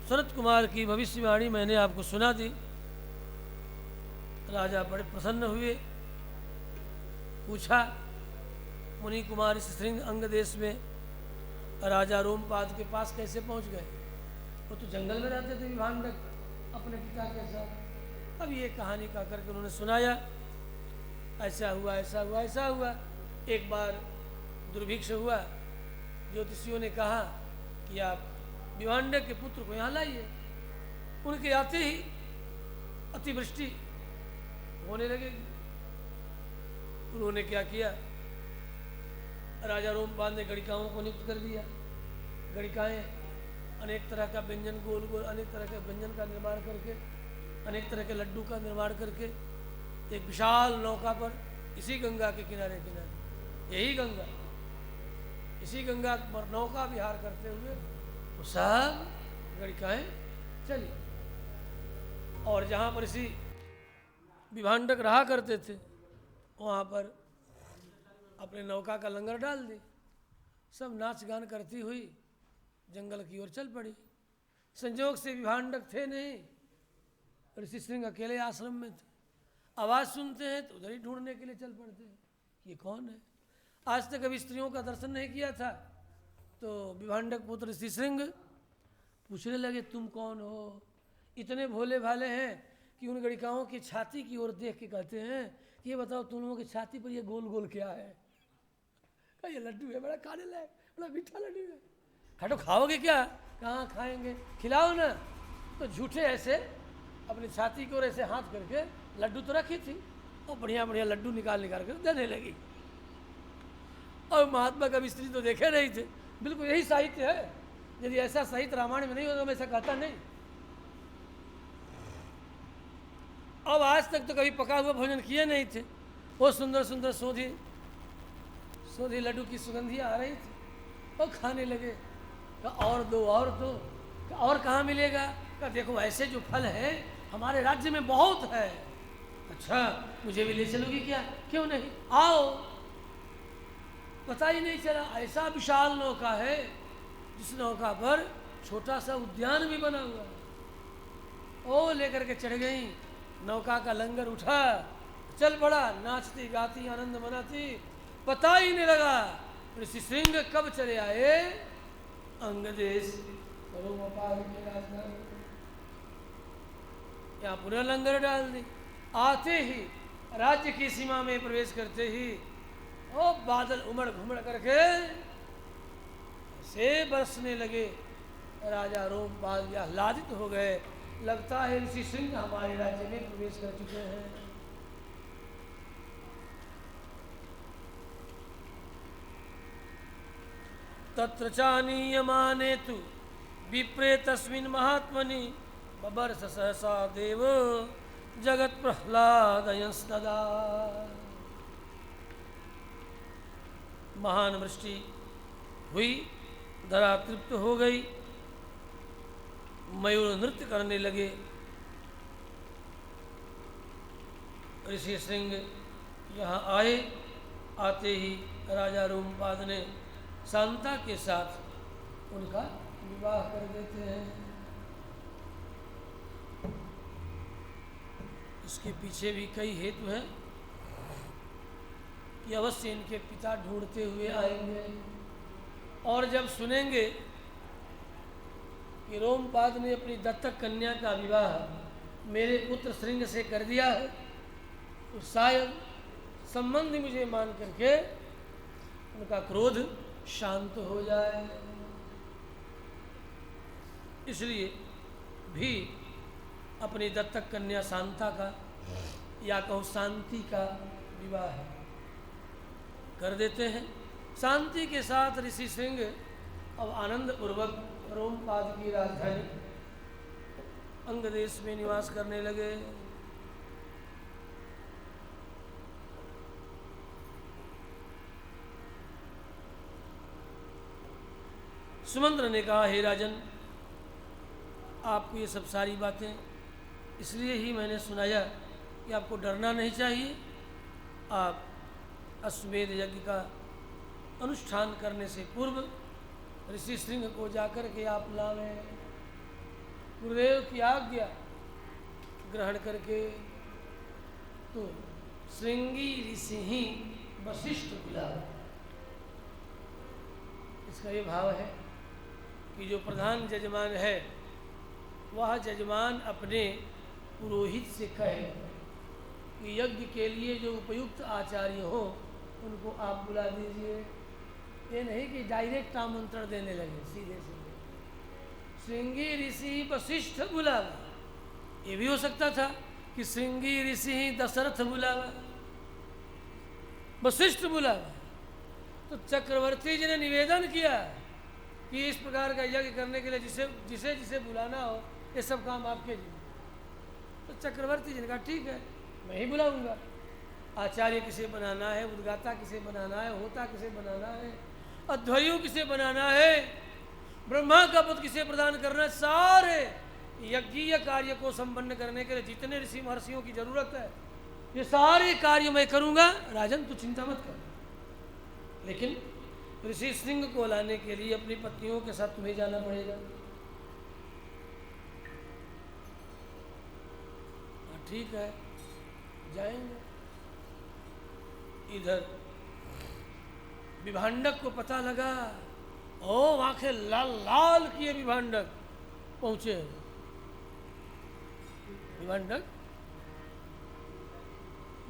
सनत कुमार की भविष्यवाणी मैंने आपको सुना दी। राजा बड़े प्रसन्न हुए। पूछा, मुनि कुमार ऋषि श्रृंग अंग देश में राजा रोमपाद के पास कैसे पहुंच गए? वो तो जंगल में रहते थे विभांडक अपने पिता के साथ। अब ये कहानी कह करके उन्होंने सुनाया, ऐसा हुआ, ऐसा हुआ, ऐसा हुआ। एक बार दुर्भिक्ष हुआ, ज्योतिषियों ने कहा कि आप विभांडक के पुत्र को यहाँ लाइए। उनके आते ही अतिवृष्टि होने लगेगी। उन्होंने क्या किया? राजा रोमपाद ने गणिकाओं को नियुक्त कर दिया। गणिकाएं अनेक तरह का व्यंजन, गोल गोल अनेक तरह के व्यंजन का निर्माण करके, अनेक तरह के लड्डू का निर्माण करके एक विशाल नौका पर, इसी गंगा के किनारे किनारे, यही गंगा, इसी गंगा पर नौका विहार करते हुए वो सब गणिकाएं चली। और जहाँ पर इसी विभांडक रहा करते थे, वहाँ पर अपने नौका का लंगर डाल दी। सब नाच गान करती हुई जंगल की ओर चल पड़ी। संजोग से विभांडक थे नहीं, ऋषि श्रृंग अकेले आश्रम में थे। आवाज़ सुनते हैं तो उधर ही ढूंढने के लिए चल पड़ते हैं, ये कौन है? आज तक कभी स्त्रियों का दर्शन नहीं किया था। तो विभांडक पुत्र ऋषि श्रृंग पूछने लगे, तुम कौन हो? इतने भोले भाले हैं कि उन गणिकाओं की छाती की ओर देख के कहते हैं कि ये बताओ तुम लोगों की छाती पर ये गोल गोल क्या है? कहा ये लड्डू है, बड़ा खाने लायक, बड़ा मीठा लड्डू है। खाटो खाओगे क्या? कहाँ खाएंगे, खिलाओ ना। तो झूठे ऐसे अपनी छाती की ओर ऐसे हाथ करके, लड्डू तो रखी थी और बढ़िया बढ़िया लड्डू निकाल निकाल कर देने लगी। और महात्मा कभी स्त्री तो देखे नहीं थे, बिल्कुल यही साहित्य है। यदि ऐसा सहित रामायण में नहीं होता तो मैं ऐसा कहता नहीं। अब आज तक तो कभी पका हुआ भोजन किए नहीं थे। वो सुंदर सुंदर सोधी सोधी लड्डू की सुगंधियाँ आ रही थी, वो खाने लगे। कहा और दो और दो। कहा और कहाँ मिलेगा? कहा देखो ऐसे जो फल है हमारे राज्य में बहुत है। अच्छा मुझे भी ले चलोगी क्या? क्यों नहीं, आओ। पता ही नहीं चला ऐसा विशाल नौका है जिस नौका पर छोटा सा उद्यान भी बना हुआ है। ओ लेकर के चढ़ गई, नौका का लंगर उठा, चल पड़ा, नाचती गाती आनंद मनाती, पता ही नहीं लगा ऋषि सिंह कब चले आए अंग देश यहाँ पुनः लंगर डाल दी। आते ही राज्य की सीमा में प्रवेश करते ही ओ बादल उमड़ घुमड़ करके से बरसने लगे। राजा रोमपाल आह्लादित हो गए, लगता है ऋषि सिंह हमारे राज्य में प्रवेश कर चुके हैं। तत्र चानीयमाने तु विप्रे तस्मिन् महात्मनि बबर्ष सहसा देव जगत प्रह्लादयंस्तदा। महान वृष्टि हुई, धरा तृप्त हो गई, मयूर नृत्य करने लगे। ऋषि सिंह यहाँ आए, आते ही राजा रोमपाद ने शांता के साथ उनका विवाह कर देते हैं। इसके पीछे भी कई हेतु हैं कि अवश्य इनके पिता ढूंढते हुए आएंगे और जब सुनेंगे कि रोमपाद ने अपनी दत्तक कन्या का विवाह मेरे पुत्र श्रृंग से कर दिया है तो शायद संबंधी मुझे मान करके उनका क्रोध शांत हो जाए। इसलिए भी अपनी दत्तक कन्या शांता का या कहो शांति का विवाह कर देते हैं। शांति के साथ ऋषि सिंह अब आनंद पूर्वक रोमपाद की राजधानी अंग देश में निवास करने लगे। सुमंत्र ने कहा, हे राजन, आपको ये सब सारी बातें इसलिए ही मैंने सुनाया कि आपको डरना नहीं चाहिए। आप अश्वमेध यज्ञ का अनुष्ठान करने से पूर्व ऋषि सिंह को जाकर के आप लावें। गुरुदेव की आज्ञा ग्रहण करके तो श्रृंगी ऋषि ही वशिष्ठ बुलावे। इसका ये भाव है कि जो प्रधान जजमान है वह जजमान अपने पुरोहित से कहे कि यज्ञ के लिए जो उपयुक्त आचार्य हो उनको आप बुला दीजिए। ये नहीं कि डायरेक्ट आमंत्रण देने लगे सीधे सीधे। श्रृंगी ऋषि वशिष्ठ बुलावा, ये भी हो सकता था कि श्रृंगी ऋषि ही दशरथ बुलावा, वशिष्ठ बुलावा। तो चक्रवर्ती जी ने निवेदन किया कि इस प्रकार का यज्ञ करने के लिए जिसे जिसे जिसे बुलाना हो ये सब काम आपके जी। तो चक्रवर्ती जी ने कहा ठीक है, मैं ही बुलाऊंगा। आचार्य किसे बनाना है, उद्गाता किसे बनाना है, होता किसे बनाना है, अध्वर्यु किसे बनाना है, ब्रह्मा का पद किसे प्रदान करना है, सारे यज्ञीय कार्य को संपन्न करने के लिए जितने ऋषि महर्षियों की जरूरत है ये सारे कार्य मैं करूंगा। राजन तू चिंता मत कर, लेकिन ऋषि सिंह को लाने के लिए अपनी पत्नियों के साथ तुम्हें जाना पड़ेगा। ठीक है, जाएंगे। इधर विभांडक को पता लगा, ओ आंखें लाल लाल किए विभांडक पहुंचे। विभांडक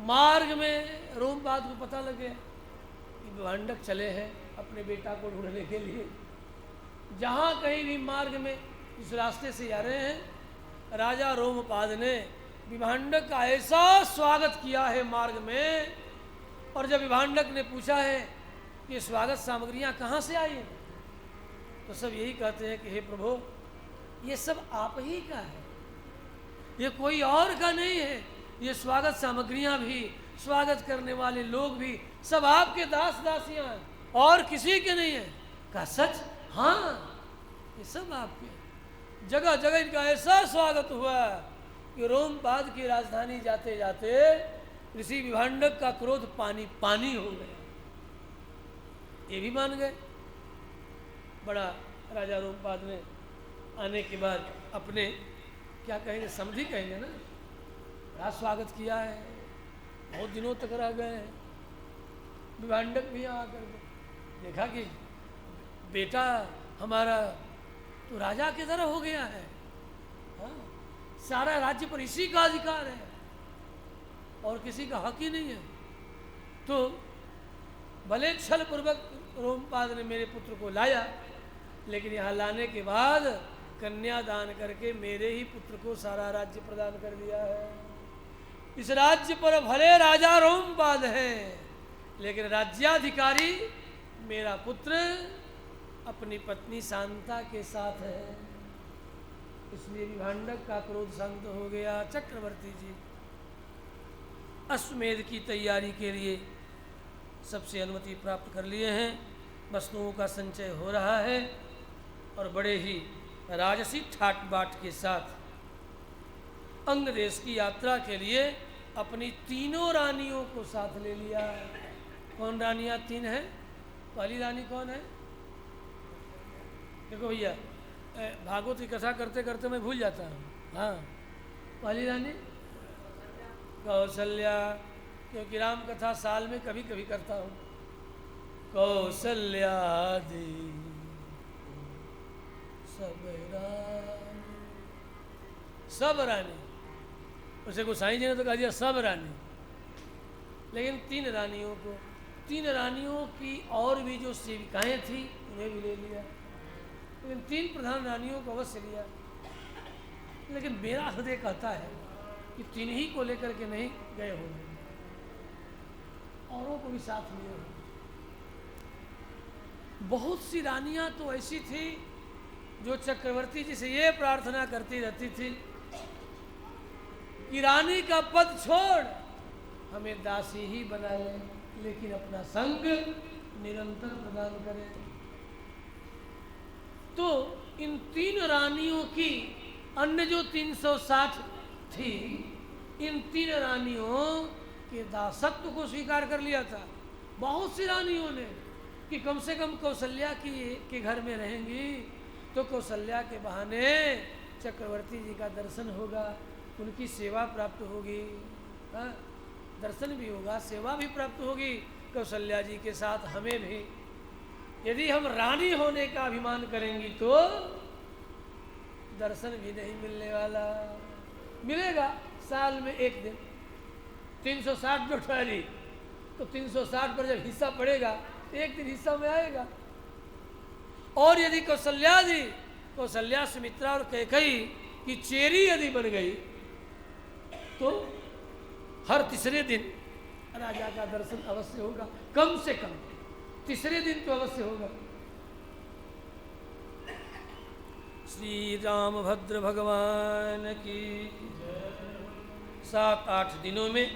मार्ग में रोमपाद को पता लगे कि विभांडक चले हैं अपने बेटा को ढूंढने के लिए। जहां कहीं भी मार्ग में इस रास्ते से आ रहे हैं, राजा रोमपाद ने विभांडक का ऐसा स्वागत किया है मार्ग में। और जब विभांडक ने पूछा है कि स्वागत सामग्रियां कहाँ से आई हैं, तो सब यही कहते हैं कि हे प्रभु, ये सब आप ही का है, ये कोई और का नहीं है। ये स्वागत सामग्रियां भी, स्वागत करने वाले लोग भी सब आपके दास दासियां हैं, और किसी के नहीं है। कहा सच? हाँ, ये सब आपके। जगह जगह इनका ऐसा स्वागत हुआ कि रोमपाद की राजधानी जाते जाते ऋषि विभांडक का क्रोध पानी पानी हो गया। ये भी मान गए। बड़ा राजा रोमपाद ने आने के बाद अपने, क्या कहेंगे, समधी कहेंगे ना, बड़ा स्वागत किया है, बहुत दिनों तक रह गए हैं। विभांडक भी यहाँ आकर देखा कि बेटा हमारा तो राजा की तरह हो गया है, हाँ? सारा राज्य पर इसी का अधिकार है और किसी का हक ही नहीं है। तो भले छल पूर्वक रोमपाद ने मेरे पुत्र को लाया, लेकिन यहाँ लाने के बाद कन्या दान करके मेरे ही पुत्र को सारा राज्य प्रदान कर दिया है। इस राज्य पर भले राजा रोमपाद है, लेकिन राज्याधिकारी मेरा पुत्र अपनी पत्नी शांता के साथ है। इसलिए विभांडक का क्रोध शांत हो गया। चक्रवर्ती जी अश्वमेध की तैयारी के लिए सबसे अनुमति प्राप्त कर लिए हैं। वस्तुओं का संचय हो रहा है और बड़े ही राजसी ठाट बाट के साथ अंग देश की यात्रा के लिए अपनी तीनों रानियों को साथ ले लिया। कौन रानियां? 3 हैं। पहली रानी कौन है? देखो भैया, भागवत की कथा करते करते मैं भूल जाता हूँ। हाँ, पहली रानी कौशल्या, क्योंकि राम कथा साल में कभी कभी करता हूँ। कौशल्या देवी सब रानी, उसे गोसाई जी ने तो कह दिया सब रानी, लेकिन 3 रानियों को, 3 रानियों की और भी जो सेविकाएं थी उन्हें भी ले लिया, लेकिन 3 प्रधान रानियों को अवश्य लिया। लेकिन मेरा हृदय कहता है कि 3 ही को लेकर के नहीं गए हो, औरों को भी साथ लिए हो। बहुत सी रानियां तो ऐसी थी जो चक्रवर्ती जी से ये प्रार्थना करती रहती थी कि रानी का पद छोड़ हमें दासी ही बना ले, लेकिन अपना संग निरंतर प्रदान करे। तो इन 3 रानियों की, अन्य जो 360 थी, इन 3 रानियों के दासत्व को स्वीकार कर लिया था बहुत सी रानियों ने, कि कम से कम कौशल्या के घर में रहेंगी तो कौशल्या के बहाने चक्रवर्ती जी का दर्शन होगा, उनकी सेवा प्राप्त होगी, हाँ? दर्शन भी होगा, सेवा भी प्राप्त होगी कौशल्या जी के साथ हमें भी। यदि हम रानी होने का अभिमान करेंगी तो दर्शन भी नहीं मिलने वाला। मिलेगा साल में 1 दिन, 360 जो ठहरी तो 360 पर जब हिस्सा पड़ेगा तो 1 दिन हिस्सा में आएगा। और यदि कौशल्या सुमित्रा और कैकेयी की चेरी यदि बन गई तो हर तीसरे दिन राजा का दर्शन अवश्य होगा, कम से कम तीसरे दिन तो अवश्य होगा। श्री रामभद्र भगवान की 7-8 दिनों में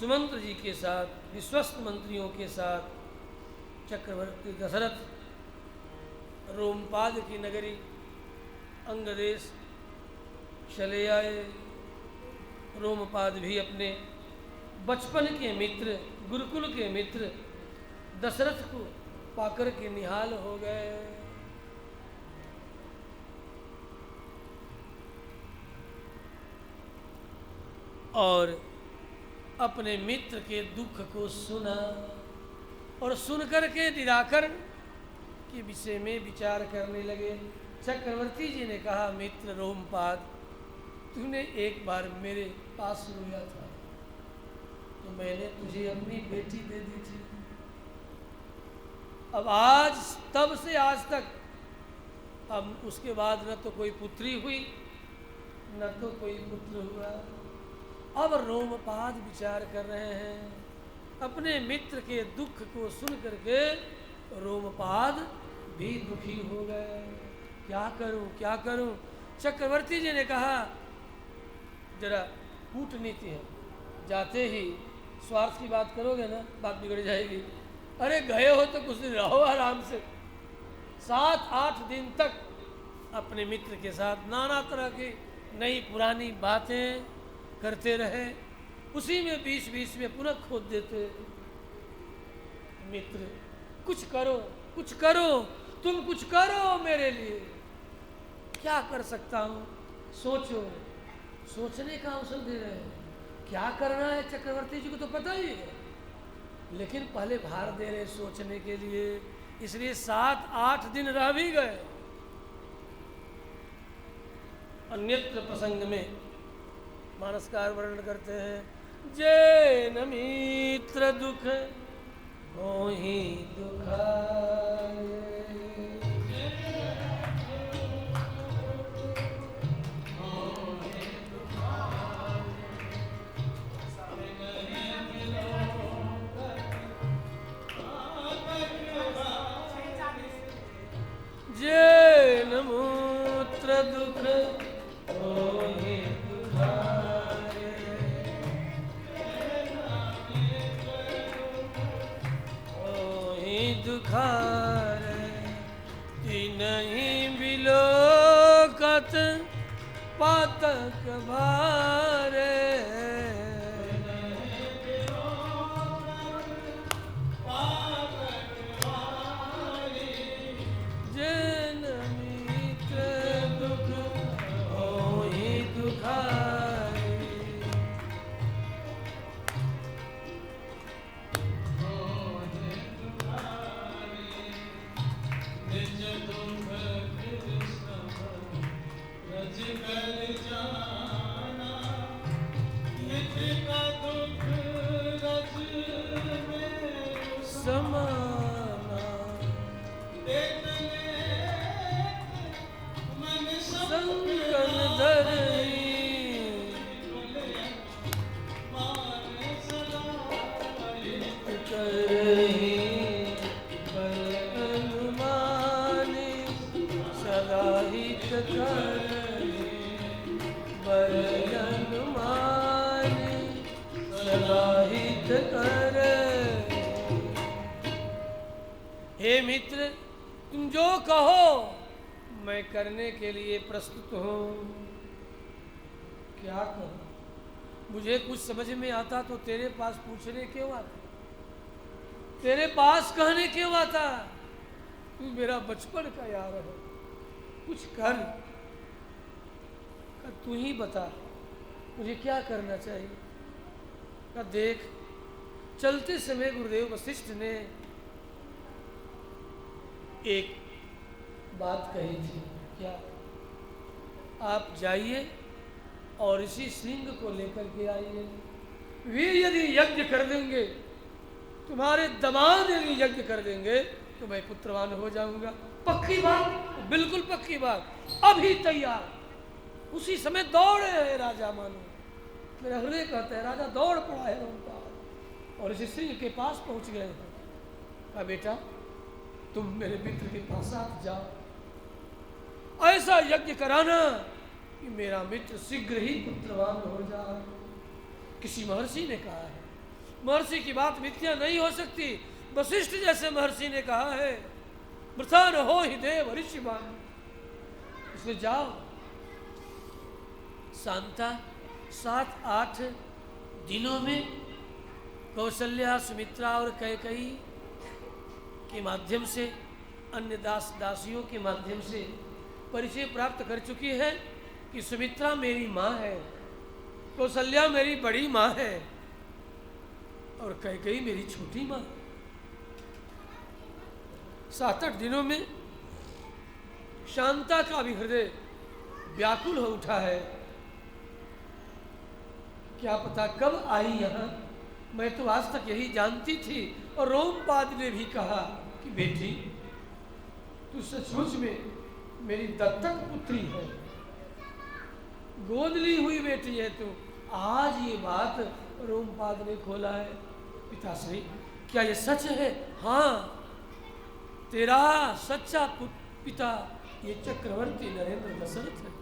सुमंत्र जी के साथ, विश्वस्त मंत्रियों के साथ चक्रवर्ती दशरथ रोमपाद की नगरी अंगदेश चले आए। रोमपाद भी अपने बचपन के मित्र, गुरुकुल के मित्र दशरथ को पाकर के निहाल हो गए। और अपने मित्र के दुख को सुना और सुनकर के निराकरण के विषय में विचार करने लगे। चक्रवर्ती जी ने कहा, मित्र रोमपाद, तूने एक बार मेरे पास रोया था तो मैंने तुझे अपनी बेटी दे दी थी। अब आज, तब से आज तक, अब उसके बाद न तो कोई पुत्री हुई न तो कोई पुत्र हुआ। अब रोमपाद विचार कर रहे हैं, अपने मित्र के दुख को सुन करके रोमपाद भी दुखी हो गए। क्या करूं क्या करूं। चक्रवर्ती जी ने कहा जरा कूटनीति है, जाते ही स्वार्थ की बात करोगे ना बात बिगड़ जाएगी। अरे गए हो तो कुछ दिन रहो आराम से। 7-8 दिन तक अपने मित्र के साथ नाना तरह की नई पुरानी बातें करते रहे। उसी में बीच बीच में पुनः खोद देते। मित्र कुछ करो कुछ करो, तुम कुछ करो मेरे लिए। क्या कर सकता हूँ, सोचो। सोचने का अवसर दे रहे हैं, क्या करना है चक्रवर्ती जी को तो पता ही है, लेकिन पहले भार दे रहे सोचने के लिए। इसलिए 7-8 दिन रह भी गए। अन्यत्र प्रसंग में मानसकार वर्णन करते हैं, जैन मित्र दुख मोहि दुखाए। जैन मूत्र दुख मोहि दुखाए। मोहि दुखारे तिनहि बिलोकत पातक भारे। जैन मित्र दुख मोहि दुखारे। समाना संकन धरई करही बल अनुमानी सदा हित करही बल अनुमानी सदा हित करही। हे मित्र, तुम जो कहो मैं करने के लिए प्रस्तुत हूँ। क्या करूँ, मुझे कुछ समझ में आता तो तेरे पास पूछने क्यों आता, तेरे पास कहने क्यों आता। तू मेरा बचपन का यार है, कुछ कर तू ही बता मुझे क्या करना चाहिए। का देख, चलते समय गुरुदेव वशिष्ठ ने एक बात कही थी। क्या? आप जाइए और इसी सिंह को लेकर के आइए। वे यदि यज्ञ कर देंगे, तुम्हारे दामाद यदि यज्ञ कर देंगे तो मैं पुत्रवान हो जाऊंगा। पक्की बात, बिल्कुल पक्की बात, अभी तैयार। उसी समय दौड़े है राजा मानो। मेरा हृदय कहता है राजा दौड़ पड़ा है उनका और इसी सिंह के पास पहुंच गए हैं। कहा बेटा तुम मेरे मित्र के पास साथ जाओ, ऐसा यज्ञ कराना कि मेरा मित्र शीघ्र ही पुत्रवान हो जाए। किसी महर्षि ने कहा है, महर्षि की बात मिथ्या नहीं हो सकती। वशिष्ठ जैसे महर्षि ने कहा है, वृथा न हो ही देव ऋषिमान। इसलिए जाओ। शांता 7-8 दिनों में कौशल्या, सुमित्रा और कैकेयी के माध्यम से, अन्य दासियों के माध्यम से परिचय प्राप्त कर चुकी है कि सुमित्रा मेरी माँ है, कौशल्या मेरी बड़ी माँ है और कैकेयी मेरी छोटी माँ। 7-8 दिनों में शांता का भी हृदय व्याकुल हो उठा है। क्या पता कब आई यहाँ, मैं तो आज तक यही जानती थी। और रोमपाद ने भी कहा कि बेटी तू सचमुच में मेरी दत्तक पुत्री है, गोद ली हुई बेटी है तू। आज ये बात रोमपाद ने खोला है। पिताश्री क्या ये सच है? हाँ तेरा सच्चा पिता ये चक्रवर्ती नरेंद्र दशरथ है।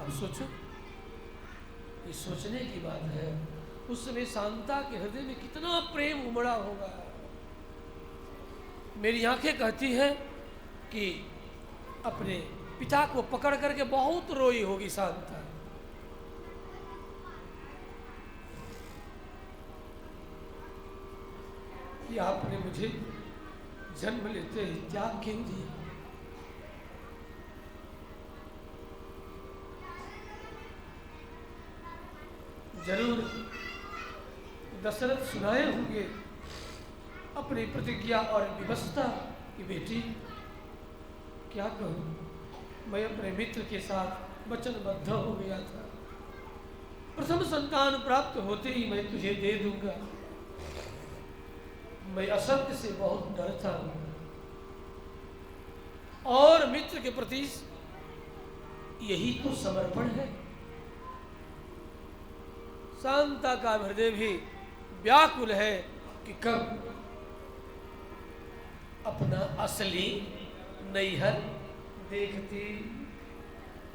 अब सोचो, ये सोचने की बात है, उस समय शांता के हृदय में कितना प्रेम उमड़ा होगा। मेरी आंखें कहती हैं कि अपने पिता को पकड़ करके बहुत रोई होगी शांता। कि आपने मुझे जन्म लेते ही त्याग क्यों दिया। जरूर दशरथ सुनाए होंगे अपनी प्रतिज्ञा और विवशता की बेटी क्या कहूँ, मैं अपने मित्र के साथ वचनबद्ध हो गया था। प्रथम संतान प्राप्त होते ही मैं तुझे दे दूंगा। मैं असत्य से बहुत डरता हूँ और मित्र के प्रति यही तो समर्पण है। शांता का हृदय भी व्याकुल है कि कब अपना असली नैहर देखती,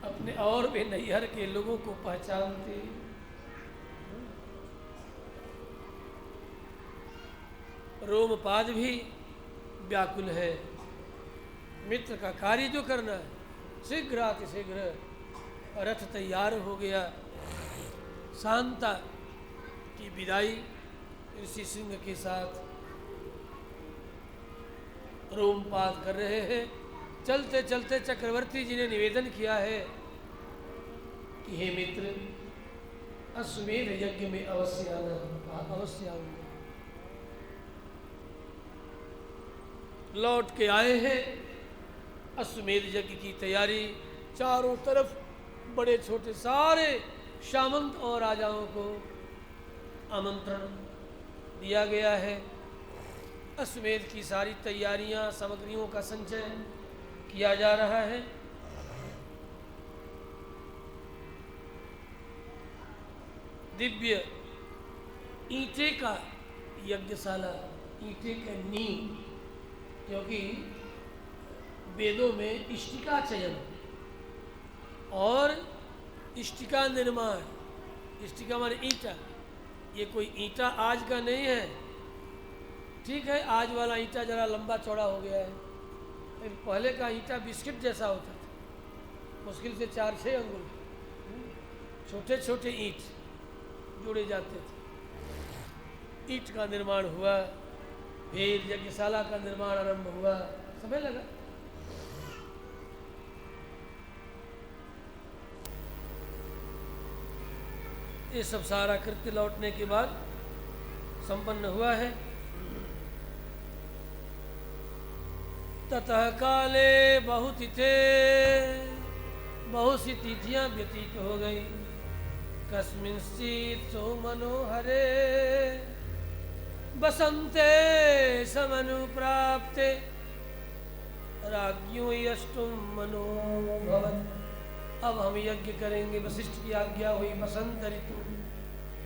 अपने और भी नैहर के लोगों को पहचानती। रोमपाद भी व्याकुल है। मित्र का कार्य जो करना है शीघ्र अतिशीघ्र। रथ तैयार हो गया। शांता की विदाई ऋषि सिंह के साथ रोमपाद कर रहे हैं। चलते चलते चक्रवर्ती जी ने निवेदन किया है कि हे मित्र, अश्वमेध यज्ञ में अवश्य आना। अवश्य आऊंगा। लौट के आए हैं। अश्वमेध यज्ञ की तैयारी, चारों तरफ बड़े छोटे सारे सामंत और राजाओं को आमंत्रण दिया गया है। अश्वमेध की सारी तैयारियां, सामग्रियों का संचय किया जा रहा है। दिव्य ईंटे का यज्ञशाला, ईंटे का नींव, क्योंकि वेदों में इष्टिका चयन और इष्टिका निर्माण, इष्टिका माने ईंटा, ये कोई ईंटा आज का नहीं है। ठीक है, आज वाला ईंटा जरा लंबा चौड़ा हो गया है, लेकिन पहले का ईंटा बिस्किट जैसा होता था, मुश्किल से 4-6 अंगुल, छोटे छोटे ईंट जोड़े जाते थे। ईंट का निर्माण हुआ, फिर यज्ञशाला का निर्माण आरंभ हुआ, समय लगा। ये सब सारा कृत्य लौटने के बाद संपन्न हुआ है। ततः काले बहुतिथे, बहुत सी तिथियां व्यतीत हो गई। कस्मिंश्चित् मनोहरे बसंते समनुप्राप्ते राज्ञो यष्टुम मनोभवत्। अब हम यज्ञ करेंगे। वशिष्ठ की आज्ञा हुई, बसंत ऋतु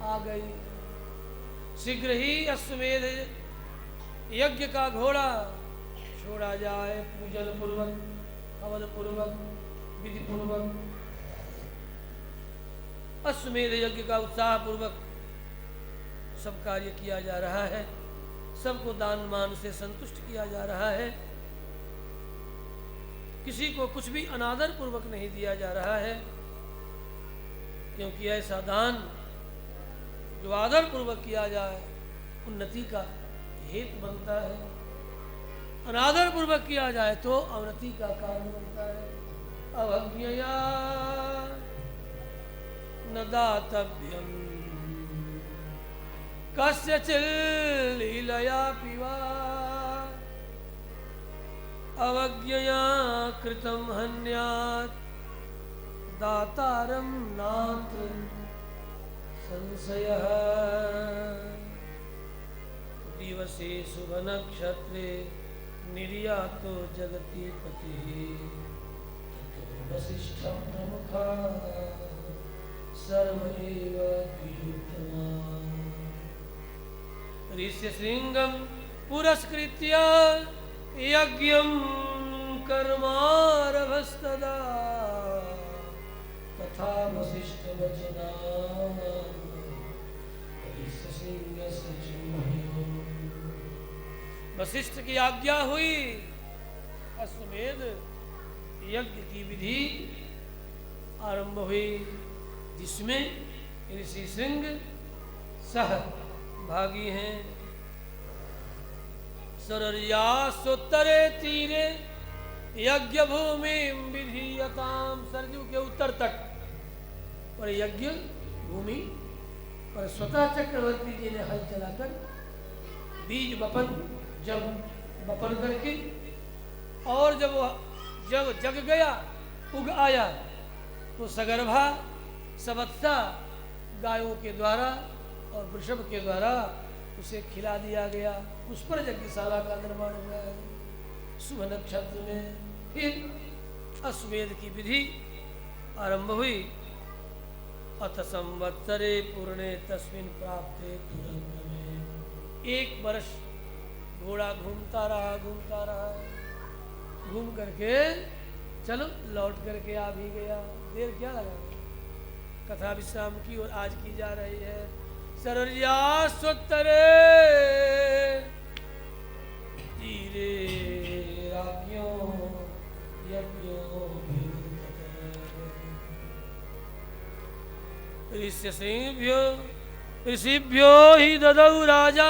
आ गई। शीघ्र ही अश्वमेध यज्ञ का घोड़ा छोड़ा जाए, पूजन पूर्वक, हवन पूर्वक, विधि पूर्वक। अश्वमेध यज्ञ का उत्साह पूर्वक सब कार्य किया जा रहा है। सबको दान मान से संतुष्ट किया जा रहा है। किसी को कुछ भी अनादर पूर्वक नहीं दिया जा रहा है, क्योंकि ऐसा दान जो आदर पूर्वक किया जाए उन्नति का हेतु बनता है, अनादर पूर्वक किया जाए तो अवनति का कारण बनता है। अवज्ञया न दातव्यम कस्यचित् लीलया पिवा। अवज्ञया कृतं हन्यात् दातारं नात्र संशयः। दिवसे शुभ नक्षत्रे निर्यातो जगति पतिः वसिष्ठं प्रमुखा सर्व एव द्विजोत्तमा। ऋष्यशृंगं पुरस्कृत्य यज्ञं कर्मारभस्तदा तथा वसिष्ठवचना ऋष्यशृंगस्य चिह्नो। वशिष्ठ की आज्ञा हुई, अश्वमेध यज्ञ की विधि आरंभ हुई, जिसमें ऋषि सिंह सह भागी हैं। सरर्यासोत्तरे तीरे यज्ञ भूमि विधीयताम। सरयू के उत्तर तट पर यज्ञ भूमि पर स्वतः चक्रवर्ती जी ने हल चलाकर बीज बपन करके, और जब जग गया, उग आया, तो सगर्भा सवत्सा गायों के द्वारा और वृषभ के द्वारा उसे खिला दिया गया। उस पर यज्ञशाला का निर्माण हुआ है शुभ नक्षत्र में। फिर अश्वमेध की विधि आरंभ हुई। अथ संवत्सरे पूर्णे तस्मिन् प्राप्ते तुरंत में। एक वर्ष घोड़ा घूमता रहा, घूम करके चलो लौट करके आ भी गया। देर क्या लगा। कथा विश्राम की और आज की जा रही है। सरर्यासोत्तरे तीरे राज्ञो यज्ञो ऋषिभ्यो हि ददौ राजा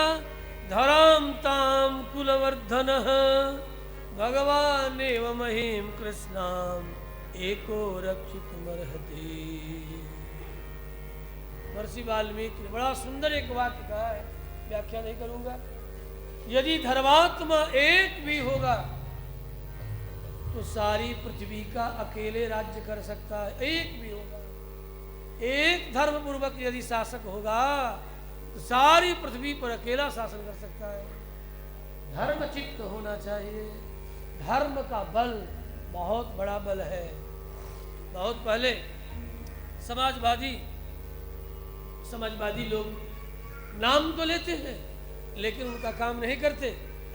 धरां तां कुलवर्धनः भगवानेव महीं कृष्णाम् एको रक्षितुमर्हति। महर्षि वाल्मीकि ने बड़ा सुंदर एक वाक्य कहा है, व्याख्या नहीं करूंगा। यदि धर्मात्मा एक भी होगा तो सारी पृथ्वी का अकेले राज्य कर सकता है। एक भी होगा, एक धर्म पूर्वक यदि शासक होगा तो सारी पृथ्वी पर अकेला शासन कर सकता है। धर्म चित्त होना चाहिए। धर्म का बल बहुत बड़ा बल है। बहुत पहले समाजवादी लोग नाम तो लेते हैं लेकिन उनका काम नहीं करते।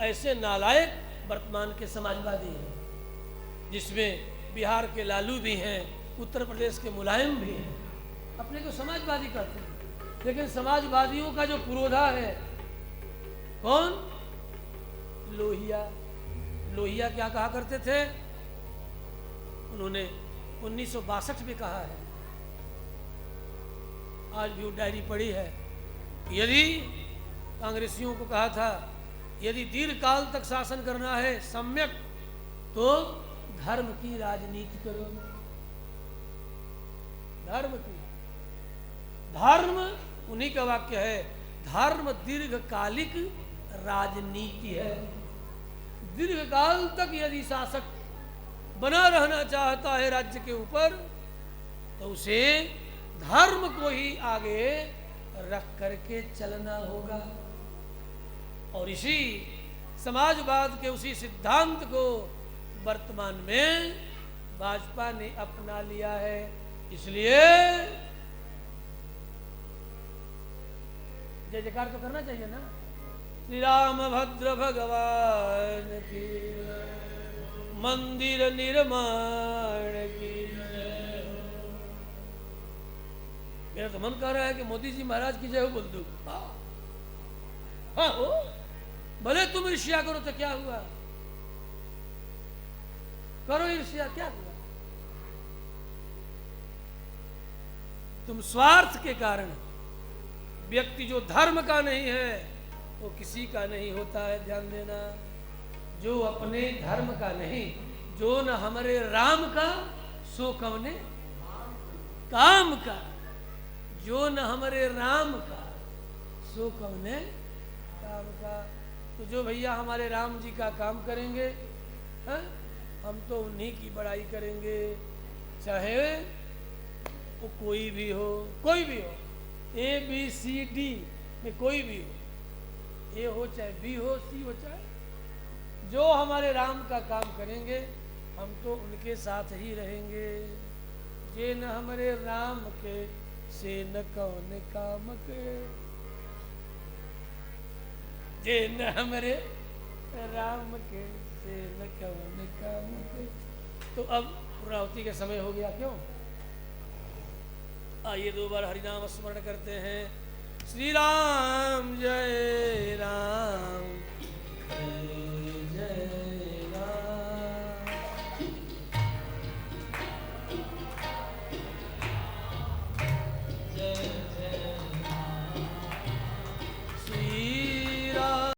ऐसे नालायक वर्तमान के समाजवादी हैं, जिसमें बिहार के लालू भी हैं, उत्तर प्रदेश के मुलायम भी हैं। अपने को समाजवादी कहते हैं, लेकिन समाजवादियों का जो पुरोधा है कौन? लोहिया क्या कहा करते थे? उन्होंने 1962 में कहा है, आज भी वो डायरी पड़ी है। यदि कांग्रेसियों को कहा था यदि दीर्घ काल तक शासन करना है सम्यक तो धर्म की राजनीति करो। धर्म उन्हीं का वाक्य है। धर्म दीर्घकालिक राजनीति है। दीर्घकाल तक यदि शासक बना रहना चाहता है राज्य के ऊपर तो उसे धर्म को ही आगे रख करके चलना होगा। और इसी समाजवाद के उसी सिद्धांत को वर्तमान में भाजपा ने अपना लिया है। इसलिए जय जयकार तो करना चाहिए ना। श्री राम भद्र भगवान की मंदिर निर्माण की। मेरा तो मन कर रहा है कि मोदी जी महाराज की जय हो बोल दो। हाँ हो, भले तुम ईर्ष्या करो तो क्या हुआ, करो ईर्ष्या, क्या हुआ। तुम स्वार्थ के कारण व्यक्ति जो धर्म का नहीं है वो किसी का नहीं होता है। ध्यान देना, जो अपने धर्म का नहीं, जो न हमारे राम का सो कवने काम का, जो न हमारे राम का सो कवने काम का। तो जो भैया हमारे राम जी का काम करेंगे हा? हम तो उन्हीं की बड़ाई करेंगे, चाहे वो कोई भी हो ABCD में कोई भी हो, A हो चाहे B हो C हो चाहे, जो हमारे राम का काम करेंगे हम तो उनके साथ ही रहेंगे। जे न हमारे राम के से न कौन काम के। जे न हमरे राम के से न कवन काम के। तो अब पूर्णाहुति का समय हो गया, क्यों? आइए 2 बार हरिनाम स्मरण करते हैं। श्री राम जय राम जय जय राम।